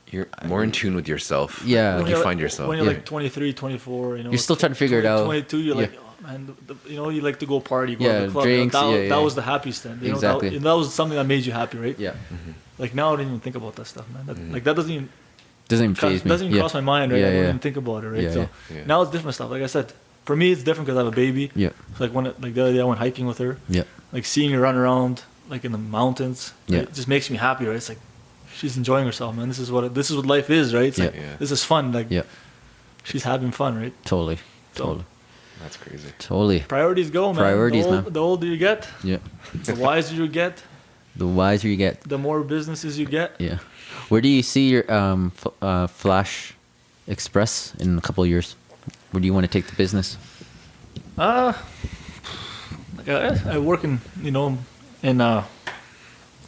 You're more in tune with yourself. Yeah. Like you find yourself. When you're like 23, 24, you're still trying to figure it out. 22, you're like, oh, man, you like to go party, go to the club. Drinks, that was the happiest thing. Exactly. That was something that made you happy, right? Yeah. Like now I don't even think about that stuff, man. Like that doesn't even faze me. Doesn't even cross my mind, right? I don't even think about it, right? Yeah, so now it's different stuff. Like I said, for me it's different because I have a baby. Yeah. So like the other day I went hiking with her. Yeah. Like seeing her run around like in the mountains. Yeah. It just makes me happy, right? It's like she's enjoying herself, man. This is what life is, right? It's like this is fun. Like she's having fun, right? Totally. That's crazy. Totally. Priorities go, man. The older you get, the wiser you get. The wiser you get, the more businesses you get. Yeah. Where do you see your Flash Express in a couple of years? Where do you want to take the business? I work in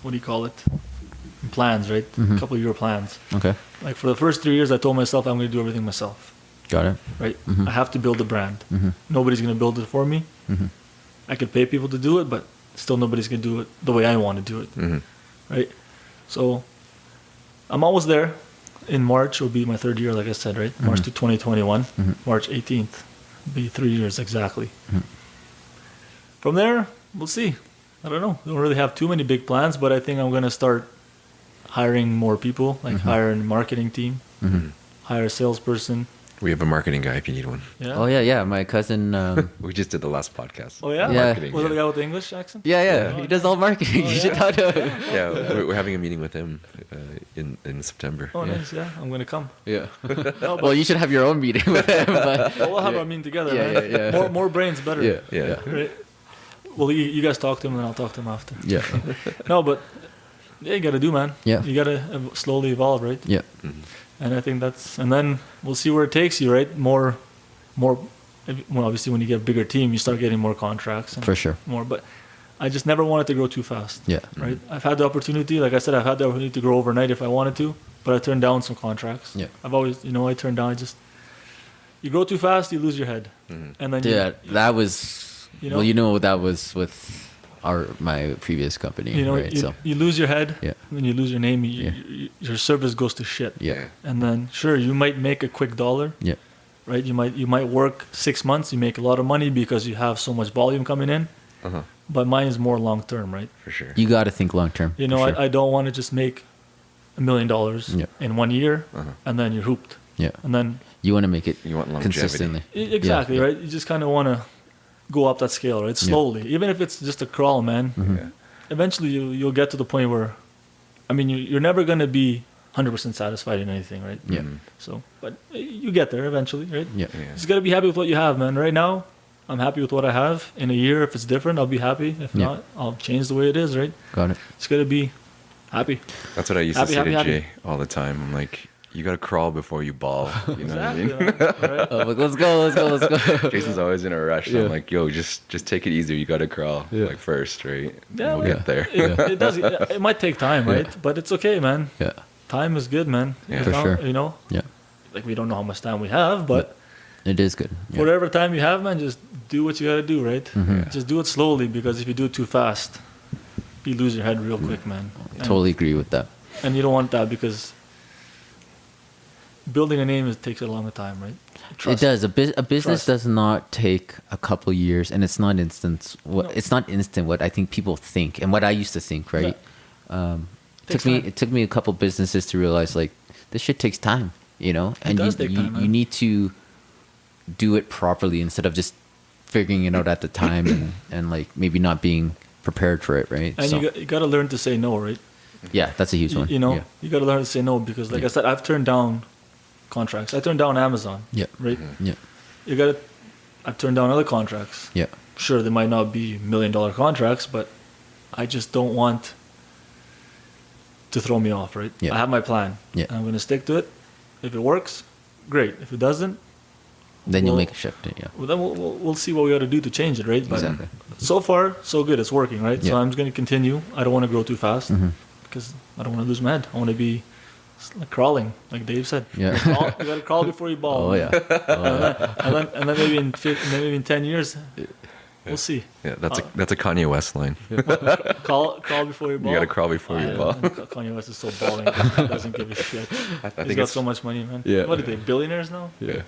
what do you call it? In plans, right? A couple of year plans. Okay. Like for the first 3 years, I told myself I'm going to do everything myself. Got it. Right. I have to build a brand. Nobody's going to build it for me. I could pay people to do it, but still nobody's going to do it the way I want to do it. Right. So I'm almost there. In March will be my third year, like I said, right? March to 2021. March 18th be 3 years exactly. From there, we'll see. I don't know. Don't really have too many big plans, but I think I'm going to start hiring more people, like hire a marketing team, hire a salesperson. We have a marketing guy if you need one. Yeah. Oh yeah. My cousin. We just did the last podcast. Oh yeah. Marketing, Was it the guy with the English accent? Yeah. He does all marketing. You should talk to him. Yeah, we're having a meeting with him in September. Oh nice. Yeah, I'm gonna come. Yeah. Well, you should have your own meeting with him. But we'll have our meeting together. Yeah. Right? More brains, better. Yeah. Right? Well, you guys talk to him, and I'll talk to him after. Yeah. No, but you gotta do, man. Yeah. You gotta slowly evolve, right? Yeah. And I think and then we'll see where it takes you, right? More, well, obviously when you get a bigger team, you start getting more contracts. And For sure. More, but I just never wanted to grow too fast. Yeah. Right. I've had the opportunity, like I said, I've had the opportunity to grow overnight if I wanted to, but I turned down some contracts. Yeah. I've always, I turned down, you grow too fast, you lose your head. And then that was, that was with my previous company, right? You lose your head, and then you lose your name. Your service goes to shit. Yeah. And then sure, you might make a quick dollar. Yeah. Right. You might work 6 months. You make a lot of money because you have so much volume coming in. But mine is more long term, right? For sure. You got to think long term. Sure. I don't want to just make $1 million in 1 year and then you're hooped. Yeah. And then you want to make it longevity. consistently. Exactly. Right. You just kind of want to go up that scale, right? Slowly, even if it's just a crawl, man. Eventually, you'll get to the point where, you're never gonna be 100% satisfied in anything, right? Yeah. So, but you get there eventually, right? Yeah. You just gotta be happy with what you have, man. Right now, I'm happy with what I have. In a year, if it's different, I'll be happy. If not, I'll change the way it is, right? Got it. It's gotta be happy. That's what I used to say to Jay all the time. I'm like, you gotta crawl before you ball. You know what I mean? Right? Like, let's go. Jason's always in a rush. So I'm like, yo, just take it easy. You gotta crawl first, right? Yeah, we'll get there. It does. It might take time, right? But it's okay, man. Yeah. Time is good, man. Yeah. For sure. Yeah. Like we don't know how much time we have, but it is good. Yeah. Whatever time you have, man, just do what you gotta do, right? Just do it slowly, because if you do it too fast, you lose your head real quick, man. Totally agree with that. And you don't want that, because building a name takes a long time, right? It does. A business does not take a couple years, and it's not instant. It's not instant. What I think people think, and what I used to think, right? Yeah. It took me a couple businesses to realize, like, this shit takes time, and it does take time, you need to do it properly instead of just figuring it out at the time and like maybe not being prepared for it, right? And you got to learn to say no, right? Yeah, that's a huge one. You got to learn to say no, because, like I said, I've turned down contracts. I turned down Amazon. Yeah. Right. Yeah. I've turned down other contracts. Yeah. Sure, they might not be $1 million contracts, but I just don't want to throw me off, right? Yeah. I have my plan. Yeah. And I'm going to stick to it. If it works, great. If it doesn't, then you'll make a shift. Yeah. Well, then we'll see what we got to do to change it, right? But Exactly. so far, so good. It's working, right? Yeah. So I'm just going to continue. I don't want to grow too fast because I don't want to lose my head. I want to be like crawling, like Dave said. Yeah. You got to crawl before you ball. Oh yeah. And then maybe in 10 years, we'll see. Yeah, that's a Kanye West line. Crawl before you ball. You got to crawl before you ball. Kanye West is so balling. He doesn't give a shit. He's got so much money, man. Yeah. What are they, billionaires now? Yeah.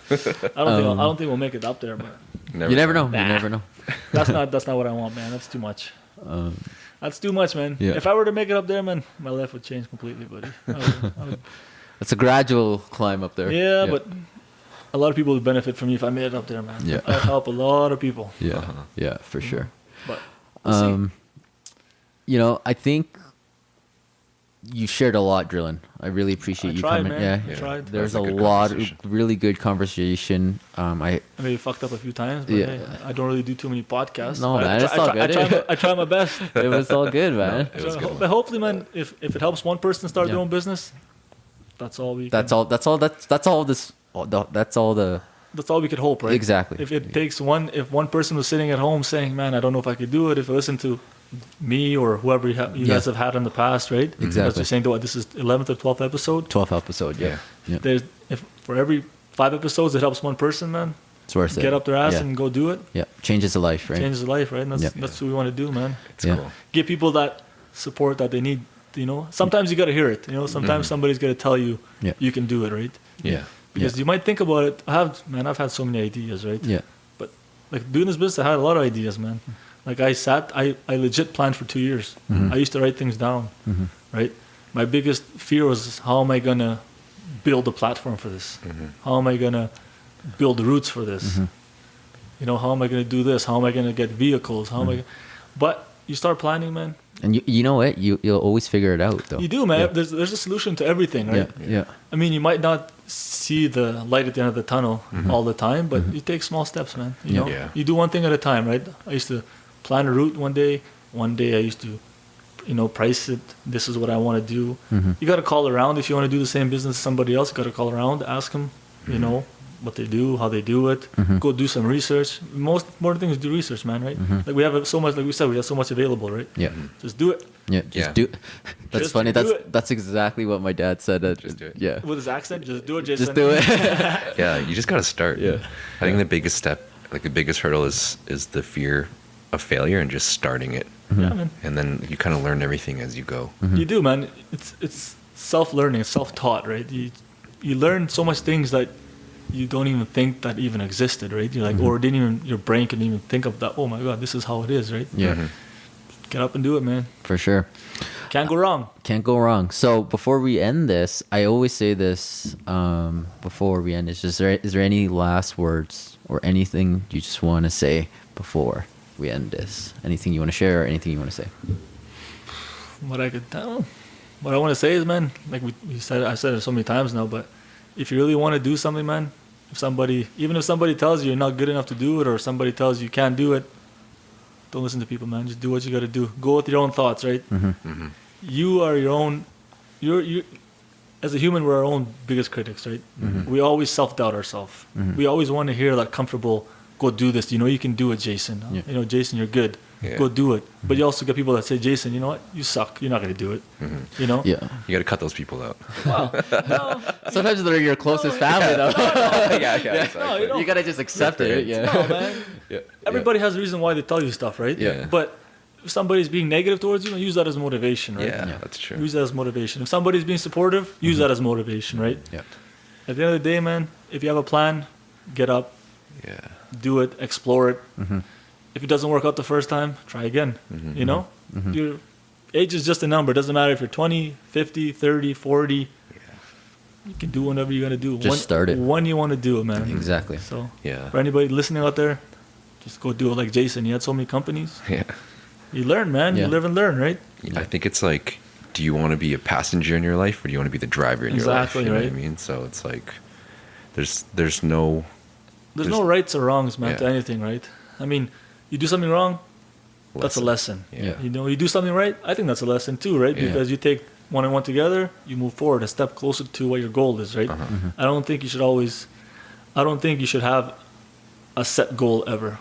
I don't think we'll make it up there, but You never know. You never know. that's not what I want, man. That's too much. That's too much, man. Yeah. If I were to make it up there, man, my life would change completely, buddy. I would, It's a gradual climb up there. yeah, but a lot of people would benefit from me if I made it up there, man. Yeah. I'd help a lot of people. Yeah. Yeah, for sure. But we'll see. You know, I think you shared a lot, Drilon. I really appreciate you tried, coming. man. Yeah, I tried. There's That a was a good lot of conversation. really good conversation. I maybe fucked up a few times, but Yeah. hey, I don't really do too many podcasts. No, but man, it's all good. I try my best. It was all good, man. It was good. But hopefully, man, if it helps one person start their Yeah. own business, that's all we. That's all we could hope, right? Exactly. If it takes if one person was sitting at home saying, "Man, I don't know if I could do it," if I listen to me or whoever you guys have had in the past, right? Exactly. As you're saying, this is 11th or 12th episode. 12th episode, yeah. There's if for every 5 episodes it helps one person, man, It's worth it. get up their ass Yeah. and go do it. Yeah, changes a life, right? Changes life, right? And that's Yeah. that's what we want to do, man. It's Yeah. cool. Give people that support that they need. You know, sometimes you got to hear it. You know, sometimes somebody's got to tell you Yeah. you can do it, right? Yeah. Because you might think about it. I've had so many ideas, right? Yeah. But like doing this business, I had a lot of ideas, man. Like I legit planned for 2 years. I used to write things down, right? My biggest fear was how am I gonna build a platform for this? How am I gonna build the roots for this? You know, how am I gonna do this? How am I gonna get vehicles? How am I? But you start planning, man. And you know what? You'll always figure it out, though. You do, man. Yeah. There's a solution to everything, right? Yeah. I mean, you might not see the light at the end of the tunnel all the time, but you take small steps, man. You know, Yeah. you do one thing at a time, right? I used to plan a route one day. One day I used to, price it. This is what I want to do. You got to call around if you want to do the same business as somebody else. You got to call around, ask them, what they do, how they do it. Go do some research. Most important thing is do research, man, right? Like we have so much, like we said, we have so much available, right? Yeah. Just do it. Yeah. Just Yeah. do. That's Just funny. do it. That's exactly what my dad said. Just do it. Yeah. With his accent, just do it, Jason. Just do it. Yeah, you just got to start. Yeah. I think the biggest step, like the biggest hurdle is the fear of failure and just starting it. Yeah, man. And then you kind of learn everything as you go. You do, man. It's self-learning, it's self-taught, right? You learn so much things that you don't even think that even existed, right? You're like, or your brain couldn't even think of that. Oh my God, this is how it is, right? Yeah. Get up and do it, man. For sure. Can't go wrong. Can't go wrong. So before we end this, I always say this before we end. Is there any last words or anything you just want to say before we end this? Anything you want to share or anything you want to say? What I want to say is, man, like I said it so many times now, but if you really want to do something, man, even if somebody tells you you're not good enough to do it, or somebody tells you can't do it, don't listen to people, man. Just do what you got to do. Go with your own thoughts, right? You are your own. You're as a human, we're our own biggest critics, right? We always self-doubt ourselves. We always want to hear that comfortable. Go do this. You can do it, Jason. Yeah. Jason, you're good. Yeah. Go do it. But you also get people that say, Jason, you know what? You suck. You're not going to do it. Yeah. You got to cut those people out. No, Sometimes they're your closest family, though. yeah. Exactly. No, you don't. You gotta just accept it. Yeah. no, man. Yeah. Everybody has a reason why they tell you stuff, right? Yeah. But if somebody's being negative towards you, use that as motivation, right? Yeah, that's true. Use that as motivation. If somebody's being supportive, use that as motivation, right? Yeah. At the end of the day, man, if you have a plan, get up, Yeah. do it, explore it. If it doesn't work out the first time, try again. Your age is just a number. It doesn't matter if you're 20, 50, 30, 40. You can do whatever you're going to do. Just start it. When you want to do it, man. Exactly. So Yeah. for anybody listening out there, just go do it like Jason. He had so many companies. Yeah. You learn, man. Yeah. You live and learn, right? I think it's like, do you want to be a passenger in your life or do you want to be the driver in your life? Exactly, You know right. what I mean? So it's like, there's no... There's no rights or wrongs, man, to Yeah. anything, right? I mean, you do something wrong, that's a lesson. Yeah. You do something right, I think that's a lesson too, right? Yeah. Because you take one and one together, you move forward a step closer to what your goal is, right? I don't think you should have a set goal ever.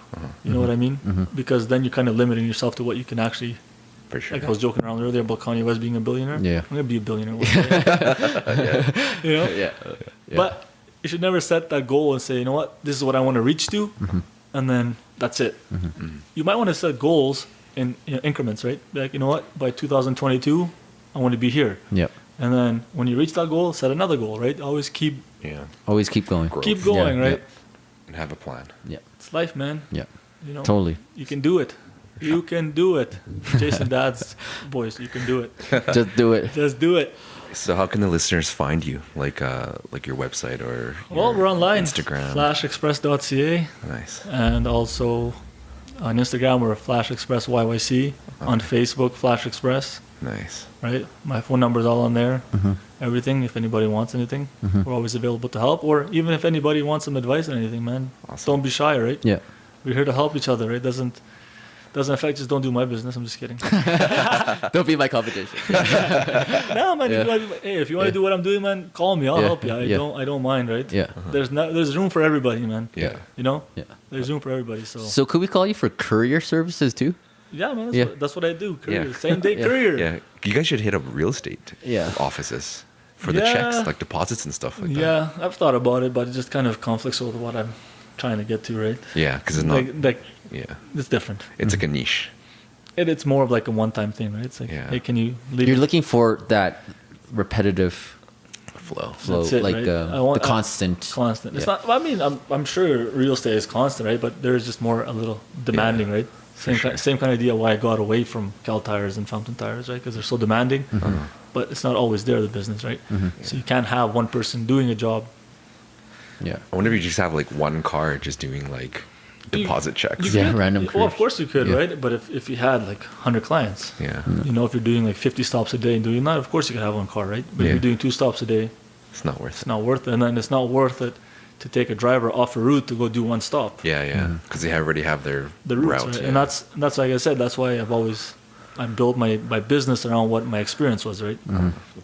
You know what I mean? Because then you're kind of limiting yourself to what you can actually. For sure. Like I was joking around earlier about Kanye West being a billionaire. Yeah. I'm gonna be a billionaire one day. You know? Yeah. But you should never set that goal and say, you know what, this is what I want to reach to, and then that's it. You might want to set goals in increments, right? Like, you know what, by 2022, I want to be here. Yep. And then when you reach that goal, set another goal, right? Always keep going. Growth. keep going, Yeah, right? And have a plan. Yeah. It's life, man. Yeah. You know, Totally. you can do it. You can do it. Jason Dad's voice, you can do it. Just do it. Just do it. So how can the listeners find you? Like your website or Well, your we're online. Instagram. Flashexpress.ca. Nice. And also on Instagram, we're Flash Express YYC. On Facebook, Flash Express. Nice. Right? My phone number is all on there. Everything. If anybody wants anything, we're always available to help. Or even if anybody wants some advice on anything, man, Awesome. don't be shy, right? Yeah. We're here to help each other, right? Doesn't affect. Just don't do my business. I'm just kidding. Don't be my competition. No, man. If you want to do what I'm doing, man, call me. I'll help you. I don't mind, right? Yeah. There's room for everybody, man. Yeah. You know. Yeah. There's room for everybody. So could we call you for courier services too? Yeah, man. Yeah. That's what I do. Courier. Yeah. Same day courier. Yeah. You guys should hit up real estate Yeah. offices for the Yeah. checks, like deposits and stuff like that. Yeah, I've thought about it, but it just kind of conflicts with what I'm trying to get to, right? Yeah, because it's not. Like Yeah. it's different. It's like a niche. It's more of like a one-time thing, right? It's like, Yeah. hey, can you leave? You're looking for that repetitive Flow. flow, That's it, like right? the constant. constant. It's Yeah. not. I mean, I'm sure real estate is constant, right? But there's just more a little demanding, right? Same kind of idea why I got away from Cal tires and Fountain tires, right? Because they're so demanding. But it's not always there, the business, right? So you can't have one person doing a job. Yeah. I wonder if you just have like one car just doing like deposit checks. Yeah, random Well, of careers. course you could, Yeah. right? But if you had like 100 clients, Yeah. you know, if you're doing like 50 stops a day and doing that, of course you could have one car, right? But Yeah. if you're doing 2 stops a day, It's not worth it's it. not worth it. And then it's not worth it to take a driver off a route to go do one stop. Yeah, yeah. Because they already have their The routes, route. right? Yeah. And that's like I said, that's why I built my business around what my experience was, right?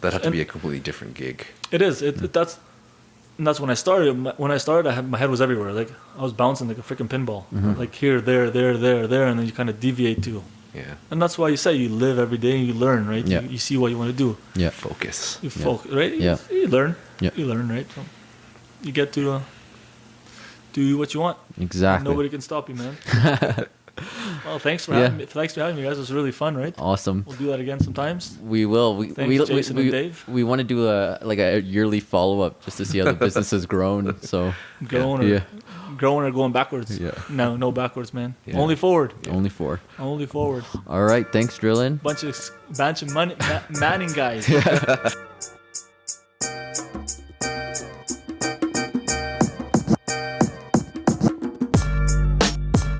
That had to and- be a completely different gig. It is. And that's when I started. When I started, my head was everywhere. Like I was bouncing like a freaking pinball. Like here, there, and then you kind of deviate to. Yeah. And that's why you say you live every day and you learn, right? Yeah. You see what you want to do. Yeah. Focus. You focus, right? Yeah. You learn. Yeah. You learn, right? So you get to do what you want. Exactly. Nobody can stop you, man. Well, thanks for Yeah. having me. Thanks for having me, guys. It was really fun, right? Awesome. We'll do that again sometimes. We will. Thanks, Jason and Dave. We want to do a yearly follow up just to see how the business has grown. So Growing or going backwards. Yeah. No backwards, man. Yeah. Only forward. only 4. Only forward. All right. Thanks, Drilon. Bunch of Manning guys.